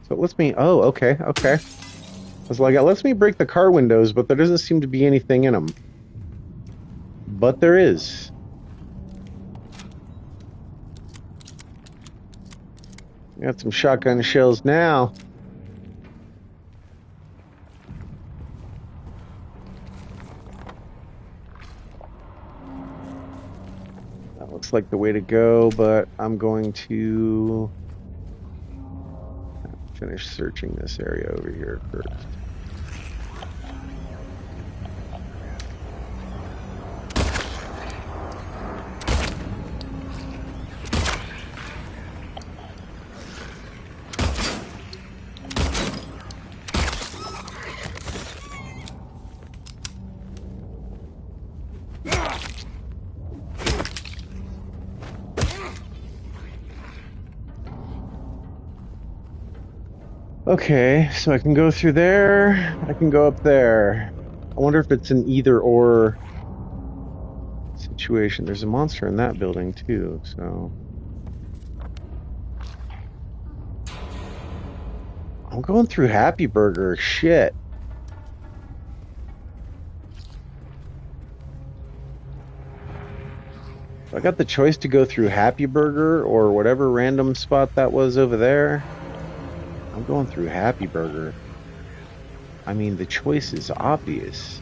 So it lets me, oh, okay. I was like, it lets me break the car windows, but there doesn't seem to be anything in them. But there is. Got some shotgun shells now. looks like the way to go, but I'm going to finish searching this area over here first. Okay, so I can go through there, I can go up there. I wonder if it's an either or situation. There's a monster in that building too, so. I'm going through Happy Burger, shit. I got the choice to go through Happy Burger or whatever random spot that was over there. I'm going through Happy Burger. I mean, the choice is obvious.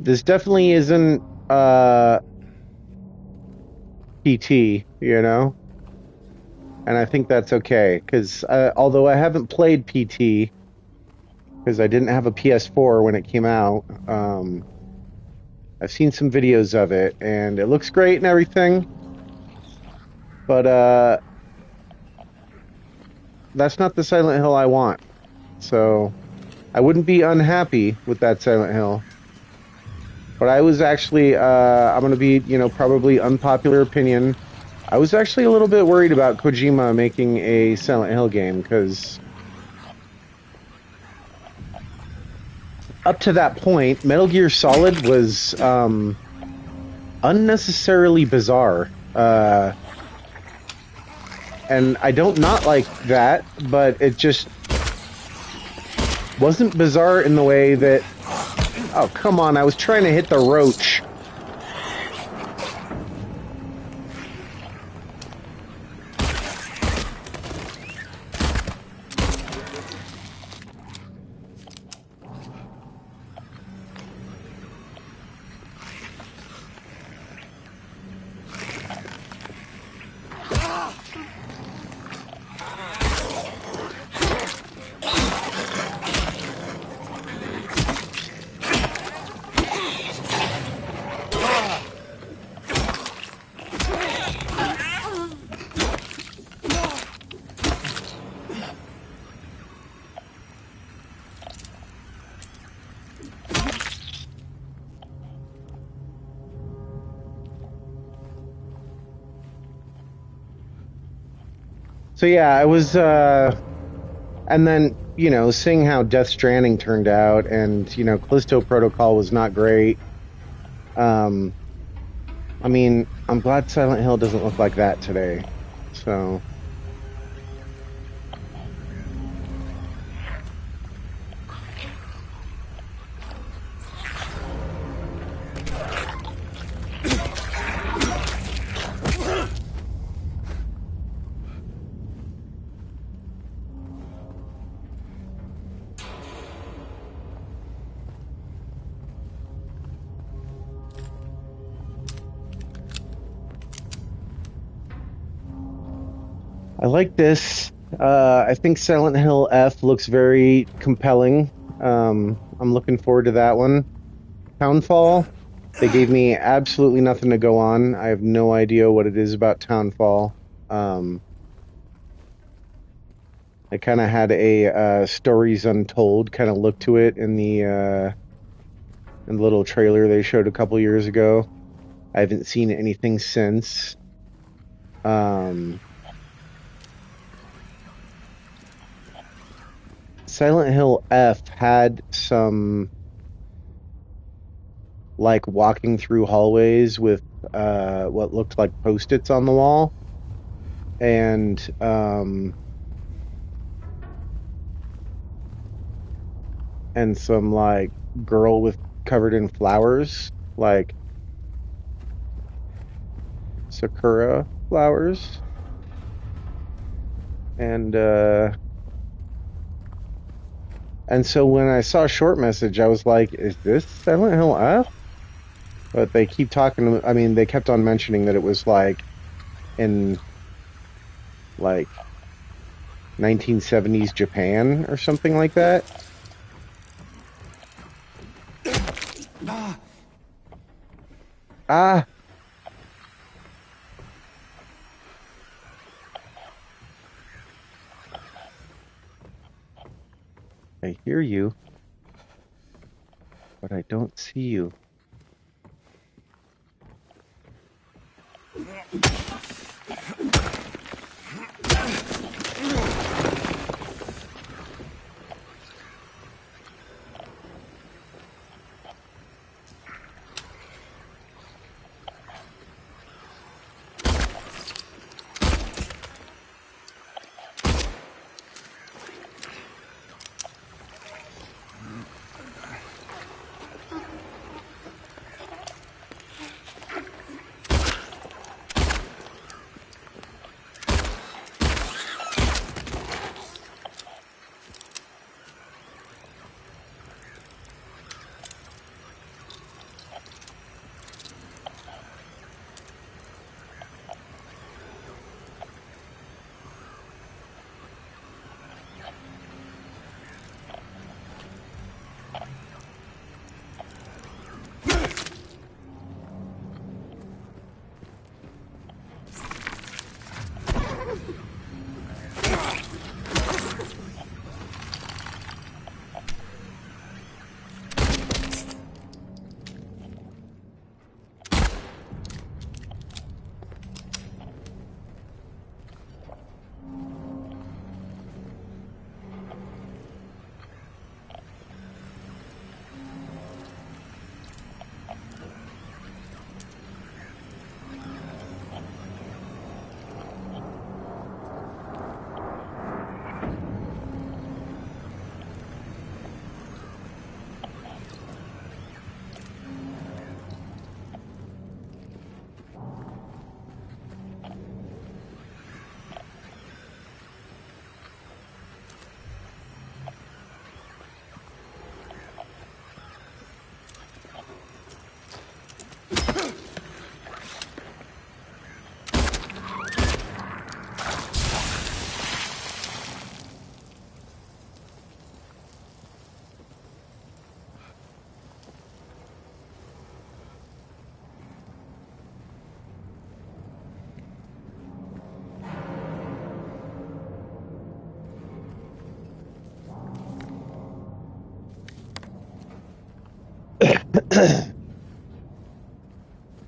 This definitely isn't PT, you know? And I think that's okay, because although I haven't played PT, because I didn't have a PS4 when it came out, I've seen some videos of it, and it looks great and everything, but that's not the Silent Hill I want. So I wouldn't be unhappy with that Silent Hill. But I was actually, I'm going to be, probably unpopular opinion. I was actually a little bit worried about Kojima making a Silent Hill game, because up to that point, Metal Gear Solid was unnecessarily bizarre. And I don't not like that, but it just wasn't bizarre in the way that... Oh, come on, I was trying to hit the roach. So yeah, I was, and then, seeing how Death Stranding turned out, and, Callisto Protocol was not great. I mean, I'm glad Silent Hill doesn't look like that today, so... I like this. I think Silent Hill F looks very compelling. I'm looking forward to that one. Townfall, they gave me absolutely nothing to go on. I have no idea what it is about Townfall. I kind of had a Stories Untold kind of look to it in the little trailer they showed a couple years ago. I haven't seen anything since. Silent Hill F had some like walking through hallways with what looked like Post-its on the wall, and some like girl with covered in flowers, like sakura flowers, and so when I saw short message, I was like, "Is this Silent Hill F?" But they keep talking. I mean, they kept on mentioning that it was like in like 1970s Japan or something like that. Ah, I hear you, but I don't see you.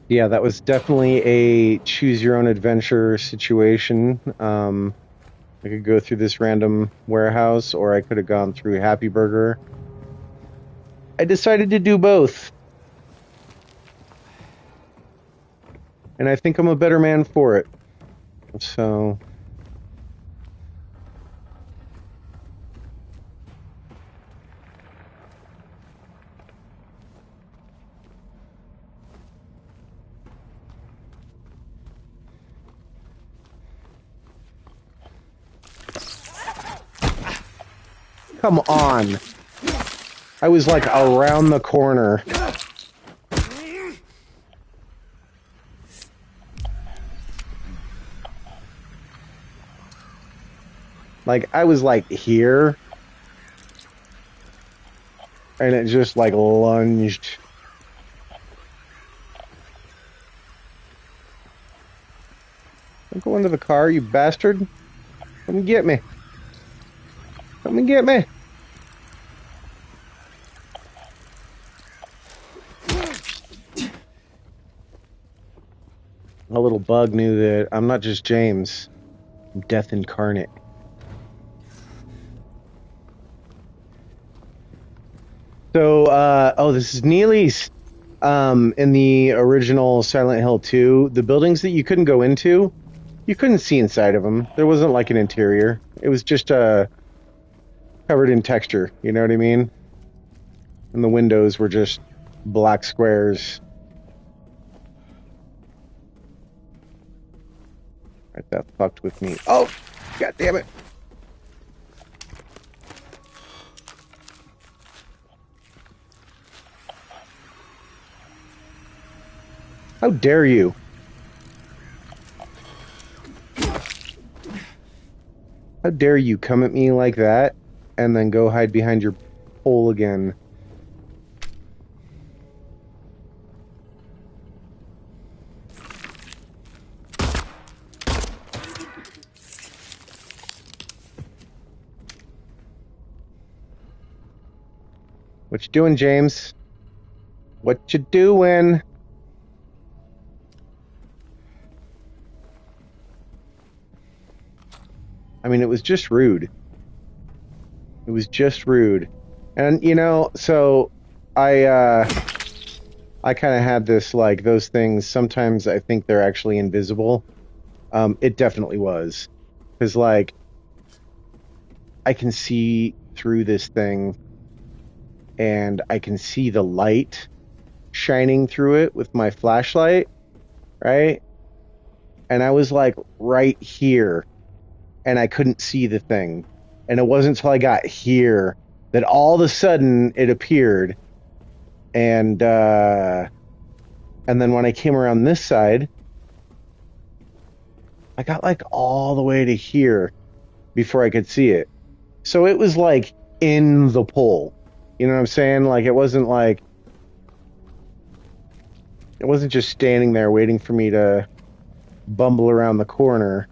Yeah, that was definitely a choose your own adventure situation. I could go through this random warehouse, or I could have gone through Happy Burger. I decided to do both, and I think I'm a better man for it. So, come on. I was like around the corner. Like, I was like here, and it just like lunged. Don't go into the car, you bastard. Come and get me. Come and get me. A little bug knew that I'm not just James. I'm death incarnate. So, oh, this is Neely's. In the original Silent Hill 2, the buildings that you couldn't go into, you couldn't see inside of them. There wasn't like an interior. It was just covered in texture. You know what I mean? And the windows were just black squares. Right, that fucked with me. Oh, god damn it! How dare you? How dare you come at me like that and then go hide behind your pole again? What you doing, James? What you doing? I mean, it was just rude. It was just rude. And, you know, so I kind of had this, like, those things, sometimes I think they're actually invisible. It definitely was. Because, like, I can see through this thing, and I can see the light shining through it with my flashlight, right? And I was, like, right here, and I couldn't see the thing. And it wasn't until I got here that all of a sudden it appeared. And then when I came around this side, I got like all the way to here before I could see it. So it was like in the pole. You know what I'm saying? Like it wasn't just standing there waiting for me to bumble around the corner.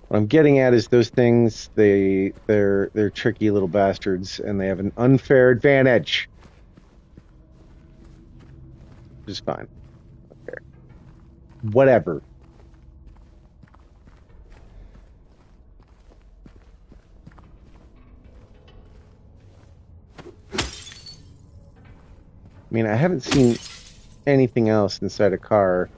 What I'm getting at is those things, they're tricky little bastards, and they have an unfair advantage. Which is fine. Okay. Whatever. I mean, I haven't seen anything else inside a car.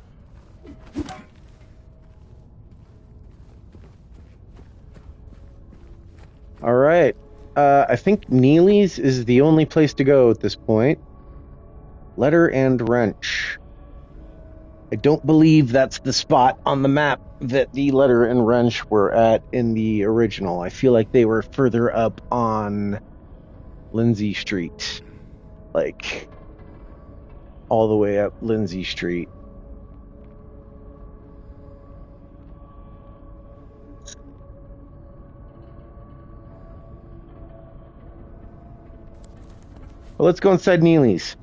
All right. I think Neely's is the only place to go at this point. Letter and wrench. I don't believe that's the spot on the map that the letter and wrench were at in the original. I feel like they were further up on Lindsay Street. Like, all the way up Lindsay Street. Well, let's go inside Neely's.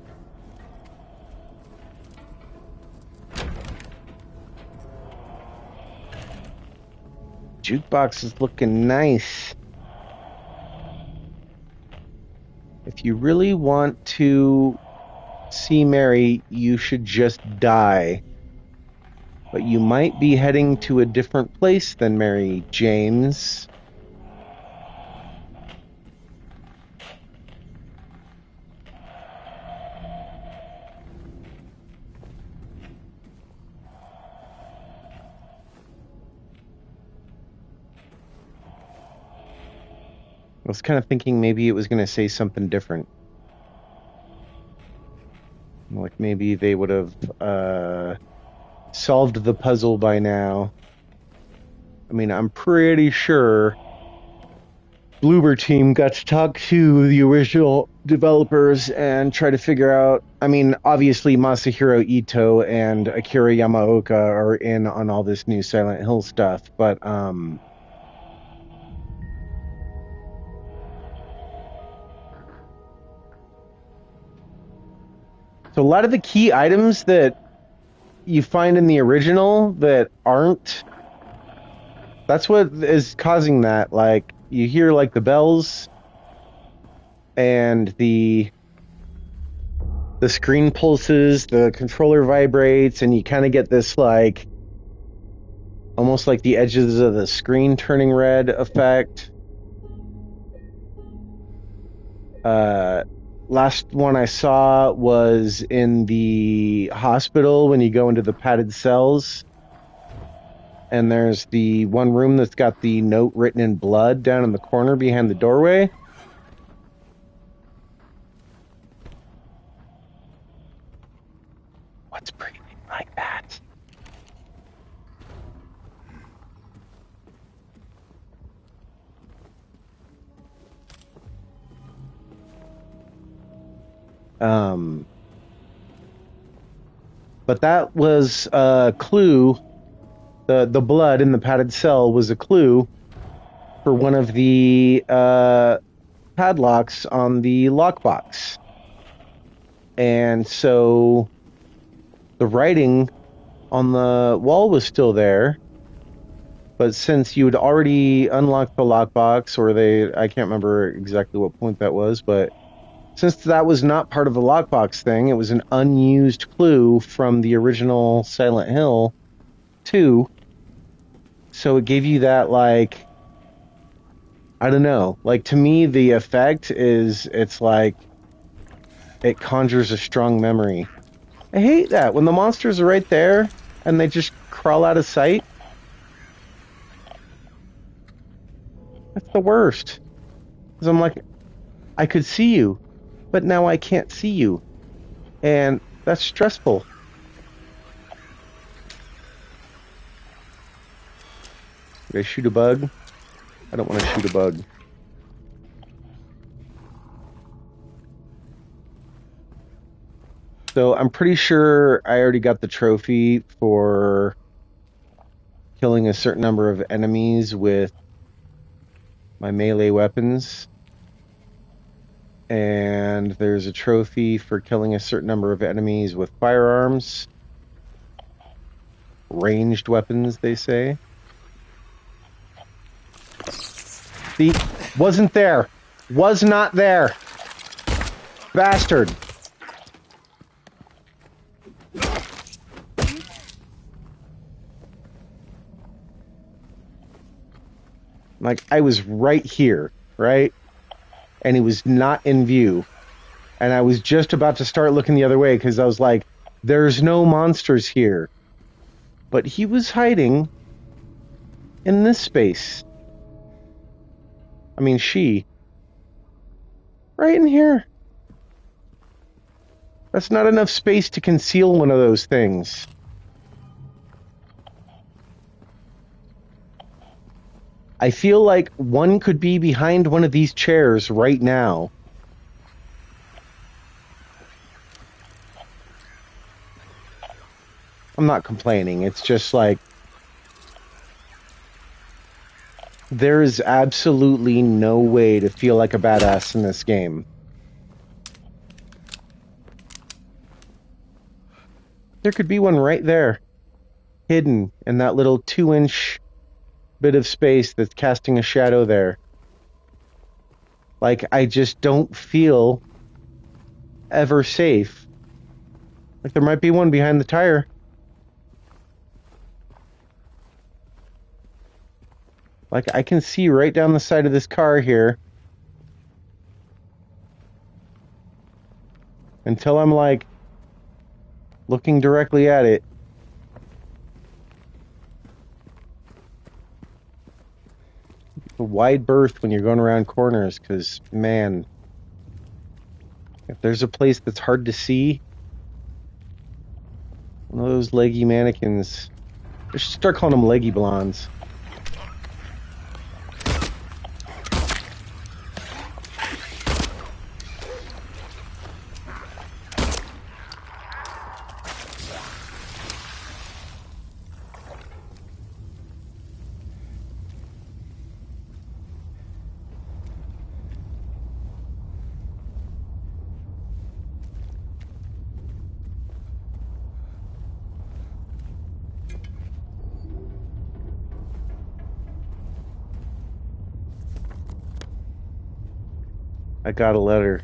Jukebox is looking nice. If you really want to see Mary, you should just die. But you might be heading to a different place than Mary, James. I was kind of thinking maybe it was going to say something different. Like maybe they would have solved the puzzle by now. I mean, I'm pretty sure Bloober Team got to talk to the original developers and try to figure out. I mean, obviously Masahiro Ito and Akira Yamaoka are in on all this new Silent Hill stuff, but so a lot of the key items that you find in the original that aren't, that's what is causing that. Like, you hear, like, the bells, and the screen pulses, the controller vibrates, and you kind of get this, like, almost like the edges of the screen turning red effect. Last one I saw was in the hospital when you go into the padded cells. And there's the one room that's got the note written in blood down in the corner behind the doorway. What's breathing like that? But that was a clue. The blood in the padded cell was a clue for one of the padlocks on the lockbox. And so the writing on the wall was still there. But since you had already unlocked the lockbox, or I can't remember exactly what point that was, but since that was not part of the lockbox thing, it was an unused clue from the original Silent Hill 2. So it gave you that, like, I don't know. Like, to me, the effect is, it's like, it conjures a strong memory. I hate that. When the monsters are right there, and they just crawl out of sight. That's the worst. Because I'm like, I could see you, but now I can't see you. And that's stressful. Did I shoot a bug? I don't want to shoot a bug. So I'm pretty sure I already got the trophy for killing a certain number of enemies with my melee weapons. And there's a trophy for killing a certain number of enemies with firearms. Ranged weapons, they say. See, wasn't there. Was not there. Bastard. Like, I was right here, right? And he was not in view. And I was just about to start looking the other way because I was like, there's no monsters here. But he was hiding in this space. I mean, she. Right in here. That's not enough space to conceal one of those things. I feel like one could be behind one of these chairs right now. I'm not complaining. It's just like, there is absolutely no way to feel like a badass in this game. There could be one right there, hidden in that little 2-inch bit of space that's casting a shadow there. Like, I just don't feel ever safe. Like, there might be one behind the tire. Like, I can see right down the side of this car here. Until I'm, like, looking directly at it. A wide berth when you're going around corners, because, man, if there's a place that's hard to see, one of those leggy mannequins, I should start calling them leggy blondes. I got a letter.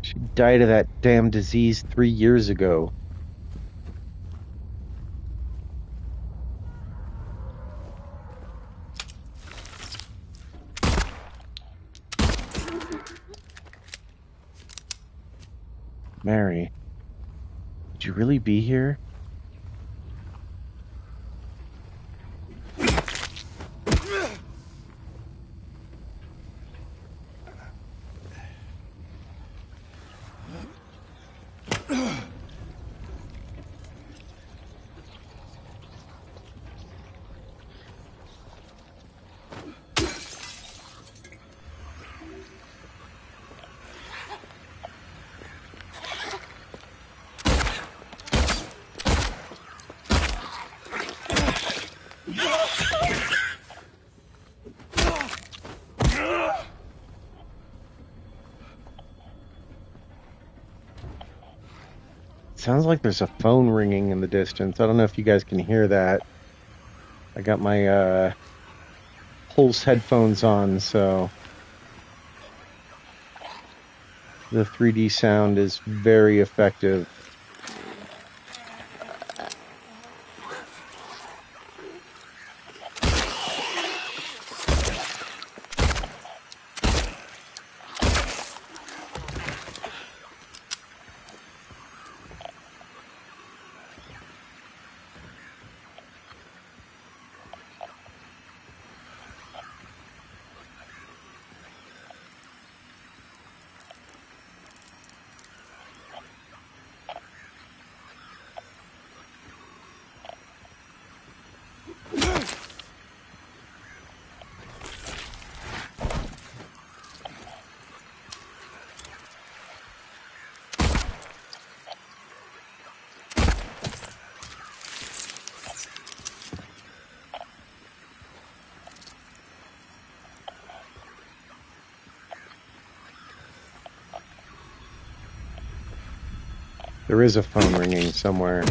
She died of that damn disease 3 years ago. Mary, could you really be here? Sounds like there's a phone ringing in the distance. I don't know if you guys can hear that. I got my Pulse headphones on, so the 3D sound is very effective. There is a phone ringing somewhere.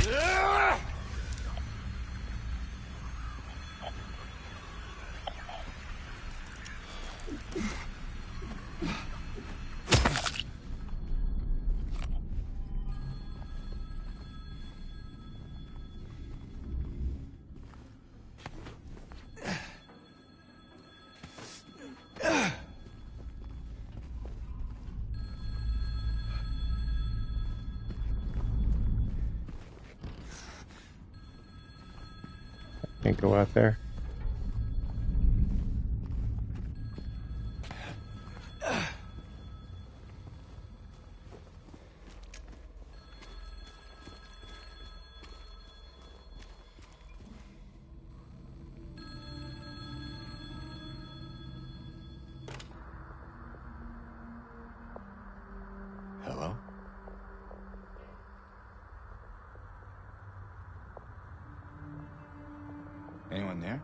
Can't go out there. Hello? Anyone there?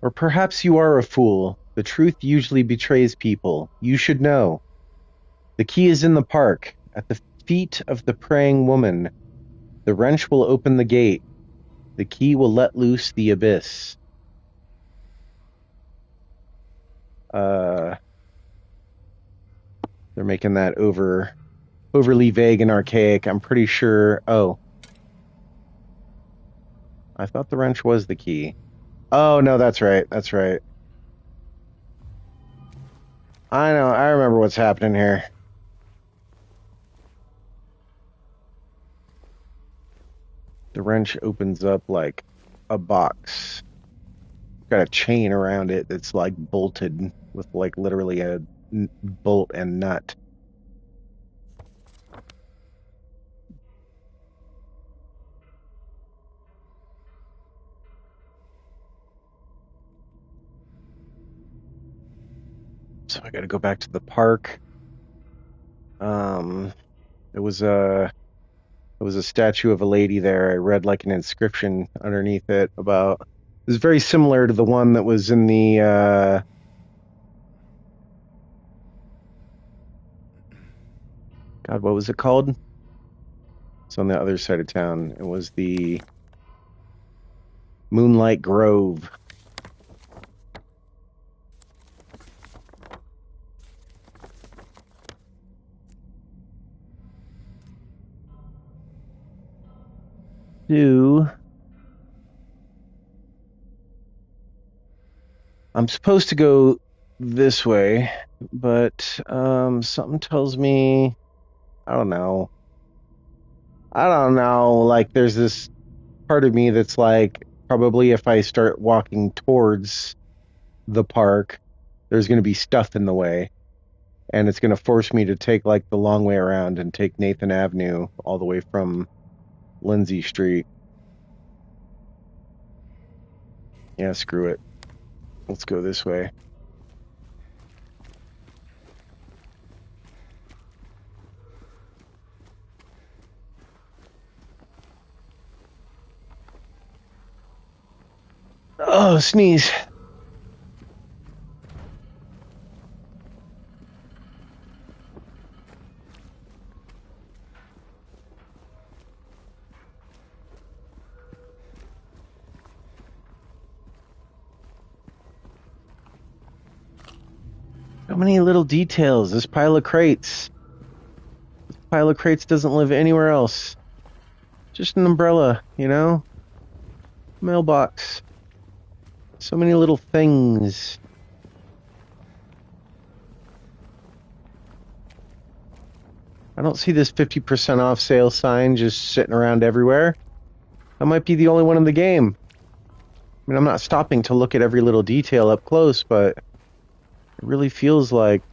Or perhaps you are a fool. The truth usually betrays people. You should know. The key is in the park, at the feet of the praying woman. The wrench will open the gate. The key will let loose the abyss. They're making that overly vague and archaic. I'm pretty sure. Oh, I thought the wrench was the key. Oh no, that's right. That's right. I know. I remember what's happening here. The wrench opens up like a box. Got a chain around it that's like bolted with like literally a bolt and nut. So I got to go back to the park. There was a statue of a lady there. I read like an inscription underneath it about. It was very similar to the one that was in the. God, what was it called? It's on the other side of town. It was the Moonlight Grove. I'm supposed to go this way, but something tells me I don't know. Like there's this part of me that's like probably if I start walking towards the park, there's going to be stuff in the way, and it's going to force me to take like the long way around and take Nathan Avenue all the way from Lindsay Street. Yeah, screw it. Let's go this way. Oh, sneeze. So many little details. This pile of crates. This pile of crates doesn't live anywhere else. Just an umbrella, you know? Mailbox. So many little things. I don't see this 50% off sale sign just sitting around everywhere. I might be the only one in the game. I mean, I'm not stopping to look at every little detail up close, but it really feels like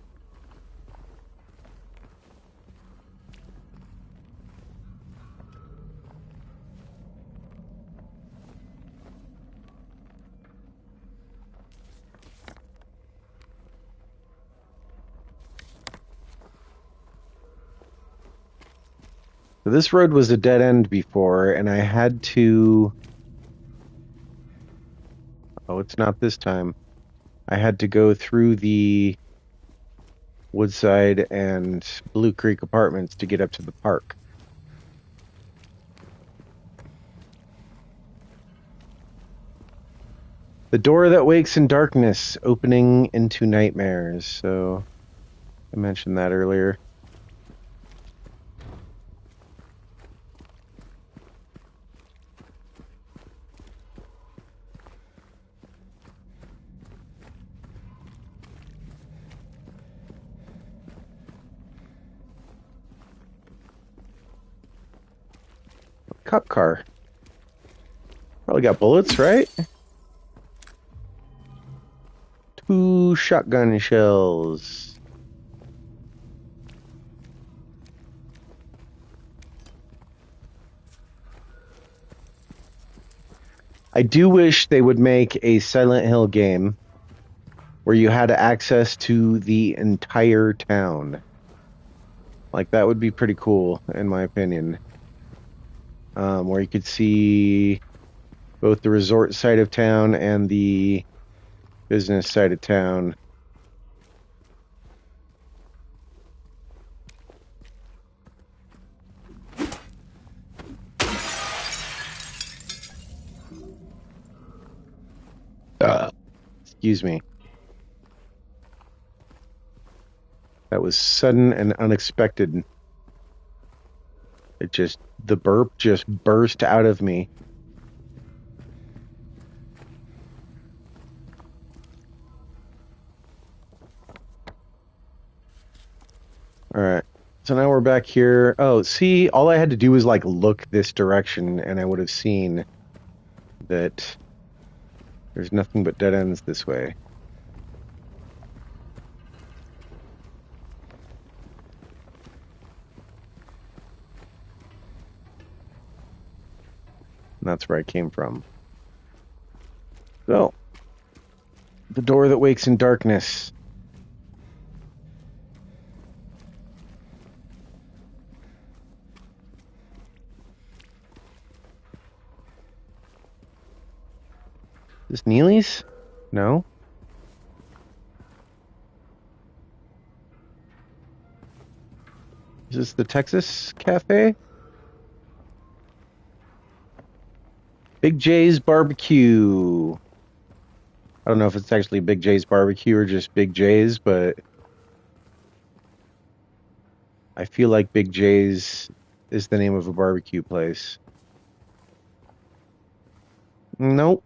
this road was a dead end before, and I had to... Oh, it's not this time. I had to go through the Woodside and Blue Creek apartments to get up to the park. The door that wakes in darkness, opening into nightmares. So, I mentioned that earlier. Cop car. Probably got bullets, right? 2 shotgun shells. I do wish they would make a Silent Hill game where you had access to the entire town. Like, that would be pretty cool, in my opinion. Where you could see both the resort side of town and the business side of town. Excuse me. That was sudden and unexpected. The burp just burst out of me. Alright. So now we're back here. Oh, see, all I had to do was like look this direction and I would have seen that there's nothing but dead ends this way. And that's where I came from. So, the door that wakes in darkness. Is this Neely's? No. Is this the Texas Cafe? Big J's Barbecue. I don't know if it's actually Big J's Barbecue or just Big J's, but I feel like Big J's is the name of a barbecue place. Nope,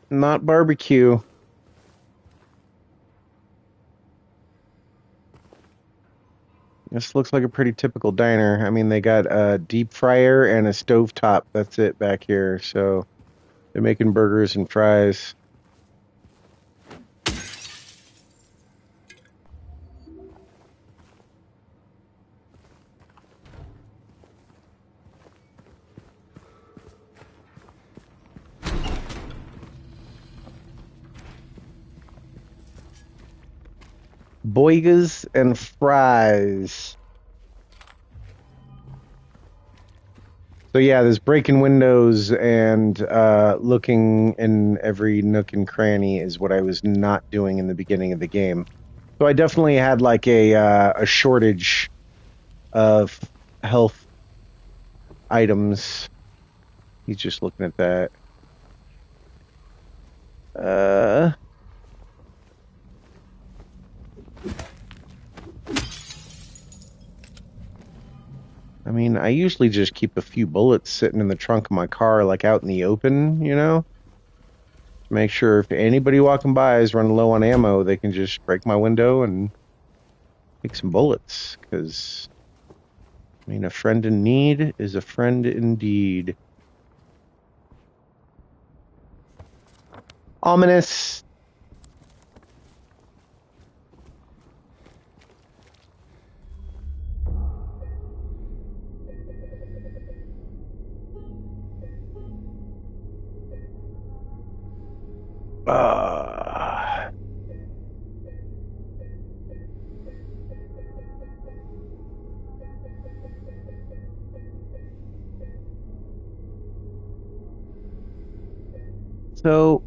not barbecue. This looks like a pretty typical diner. I mean, they got a deep fryer and a stovetop. That's it back here. So they're making burgers and fries. Boigas and fries. So yeah, there's breaking windows and looking in every nook and cranny is what I was not doing in the beginning of the game. So I definitely had like a shortage of health items. He's just looking at that. I mean, I usually just keep a few bullets sitting in the trunk of my car, like out in the open, you know? Make sure if anybody walking by is running low on ammo, they can just break my window and take some bullets. Because, I mean, a friend in need is a friend indeed. Ominous. So,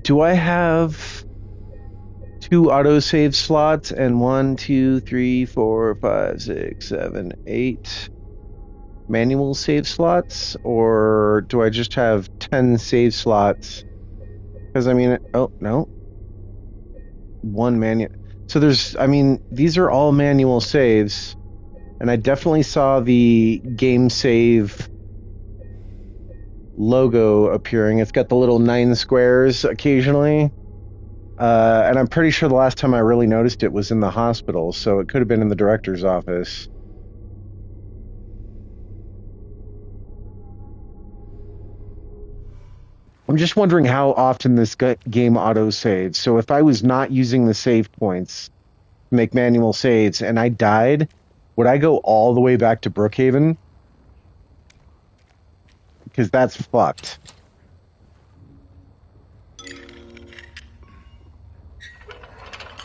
do I have 2 autosave slots and 1, 2, 3, 4, 5, 6, 7, 8 manual save slots? Or do I just have 10 save slots? Because, I mean, oh, no. 1 manual. So there's, I mean, these are all manual saves. And I definitely saw the game save logo appearing. It's got the little 9 squares occasionally. And I'm pretty sure the last time I really noticed it was in the hospital, so it could have been in the director's office. I'm just wondering how often this game auto-saves. So if I was not using the save points to make manual saves and I died, would I go all the way back to Brookhaven? Because that's fucked.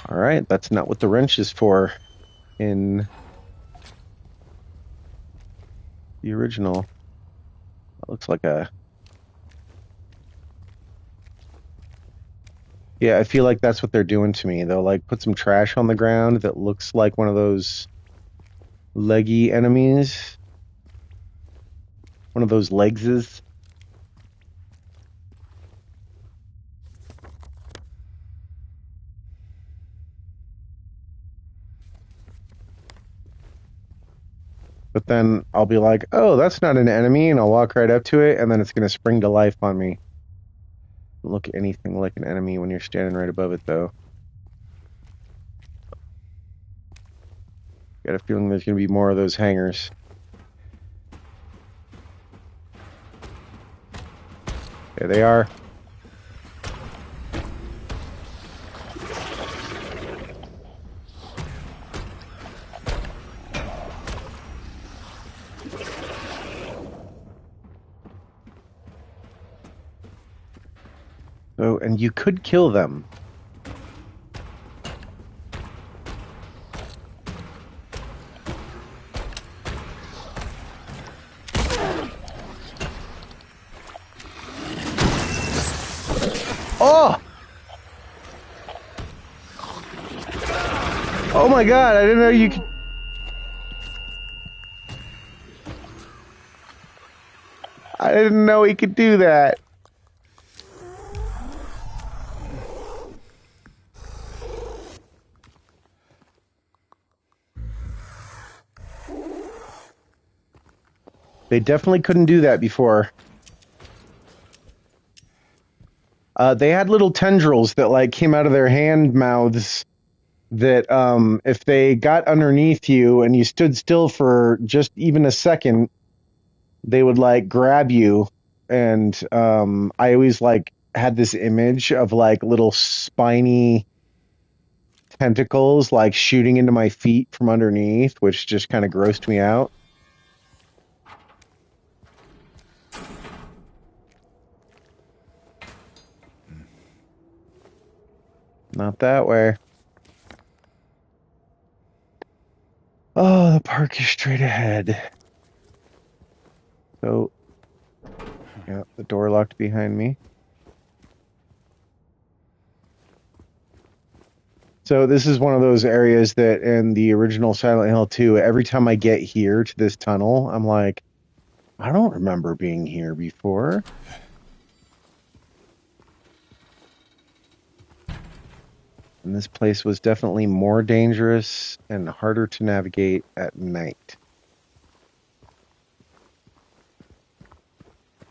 Alright, that's not what the wrench is for in the original. That looks like a... Yeah, I feel like that's what they're doing to me. They'll like put some trash on the ground that looks like one of those leggy enemies. One of those legses. But then I'll be like, oh, that's not an enemy, and I'll walk right up to it, and then it's going to spring to life on me. Doesn't look anything like an enemy when you're standing right above it, though. Got a feeling there's going to be more of those hangers. There they are. So, and you could kill them. Oh! Oh my god, I didn't know you could... I I didn't know he could do that. They definitely couldn't do that before. They had little tendrils that like came out of their hand mouths that if they got underneath you and you stood still for just even a second, they would like grab you. And I always like had this image of like little spiny tentacles like shooting into my feet from underneath, which just kind of grossed me out. Not that way. Oh, the park is straight ahead. So, yeah, the door locked behind me. So this is one of those areas that in the original Silent Hill 2, every time I get here to this tunnel, I'm like, I don't remember being here before. And this place was definitely more dangerous and harder to navigate at night.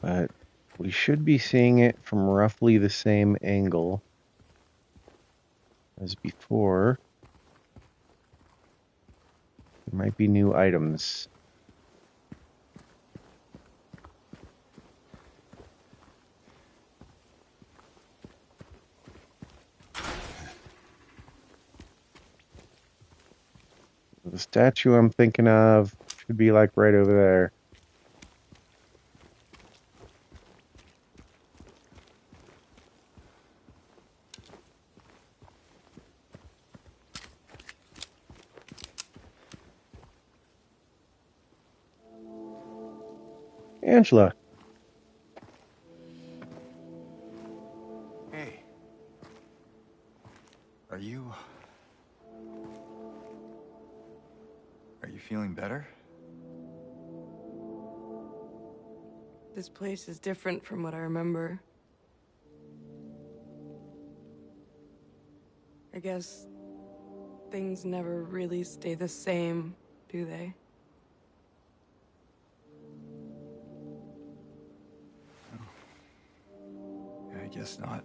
But we should be seeing it from roughly the same angle as before. There might be new items. The statue I'm thinking of should be like right over there. Angela. Hey. Are you feeling better? This place is different from what I remember. I guess things never really stay the same, do they? I guess not.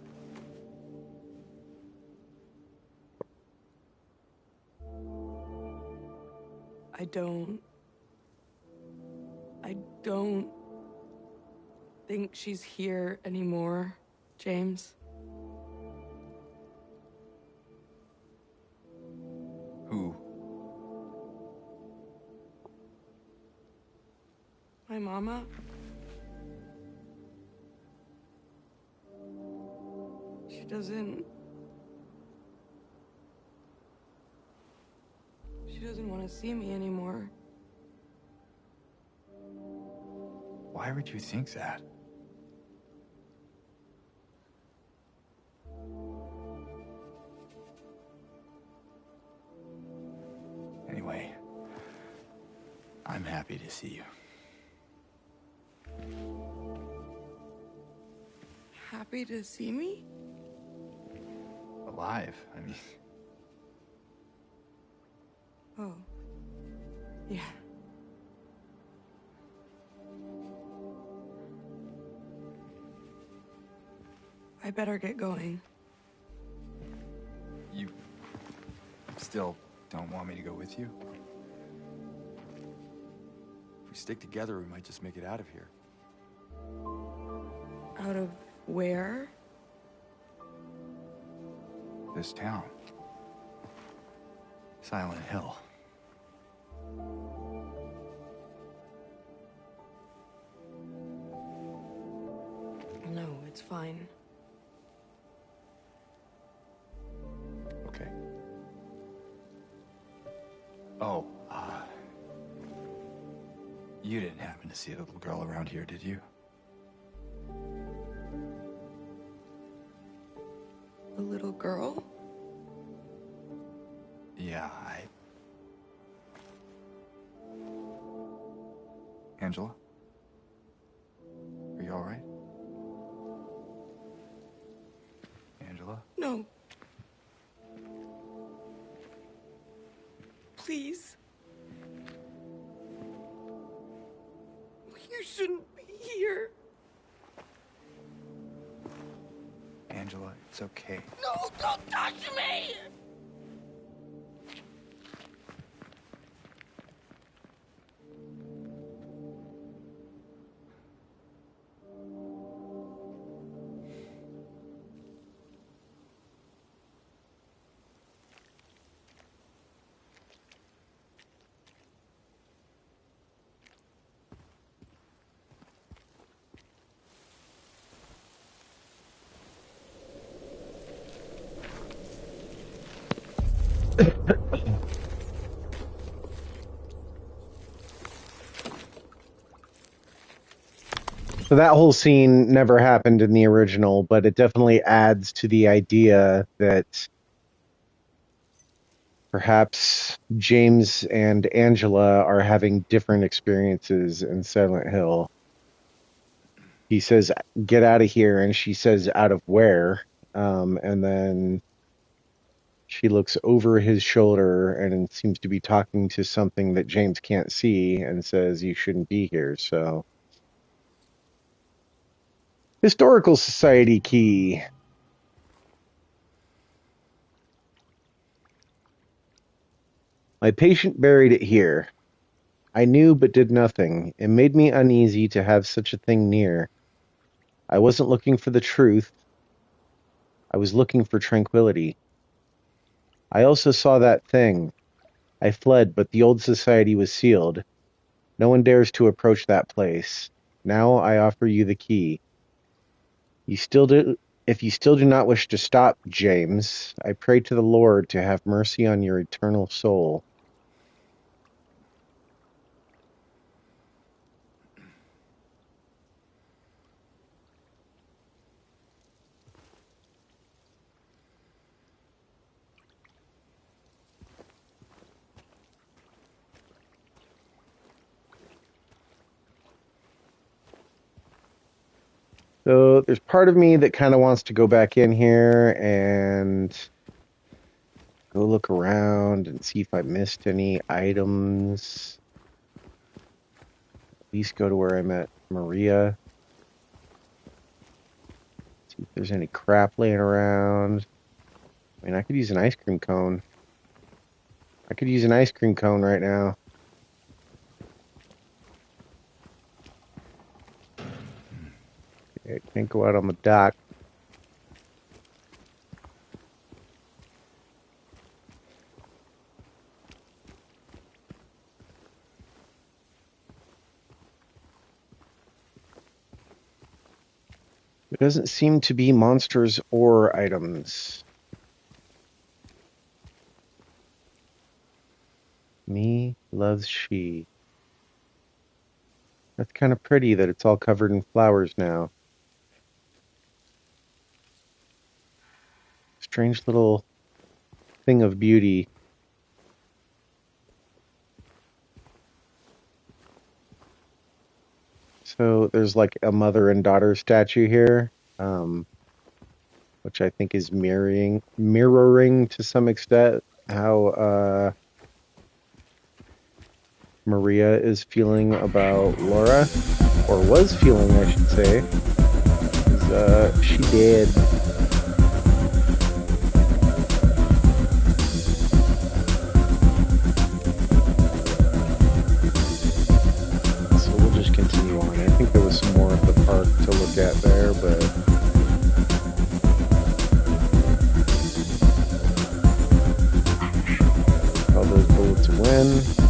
I don't think she's here anymore, James. Who? My mama? She doesn't want to see me anymore. Why would you think that? Anyway, I'm happy to see you. Happy to see me? Alive, I mean. Oh. Yeah. I better get going. You still don't want me to go with you? If we stick together, we might just make it out of here. Out of where? This town. Silent Hill. No, it's fine. Okay. Oh, you didn't happen to see a little girl around here, did you? A little girl? Yeah, Angela? Laura. No. Please. You shouldn't be here. Angela, it's okay. No, don't touch me! So that whole scene never happened in the original, but it definitely adds to the idea that perhaps James and Angela are having different experiences in Silent Hill. He says, "Get out of here," and she says, "Out of where?" And then she looks over his shoulder and seems to be talking to something that James can't see and says, "You shouldn't be here." So, Historical Society key. My patient buried it here. I knew but did nothing. It made me uneasy to have such a thing near. I wasn't looking for the truth. I was looking for tranquility. I also saw that thing. I fled, but the old society was sealed. No one dares to approach that place. Now I offer you the key. If you still do not wish to stop, James, I pray to the Lord to have mercy on your eternal soul. So there's part of me that kind of wants to go back in here and go look around and see if I missed any items. At least go to where I met Maria. See if there's any crap laying around. I mean, I could use an ice cream cone. I could use an ice cream cone right now. Okay, can't go out on the dock. There doesn't seem to be monsters or items. Me loves she. That's kind of pretty that it's all covered in flowers now. Strange little thing of beauty. So there's like a mother and daughter statue here, which I think is mirroring to some extent how Maria is feeling about Laura, or was feeling, I should say. 'Cause, she did. So we'll just continue on. I think there was some more of the park to look at there, but all those bullets win.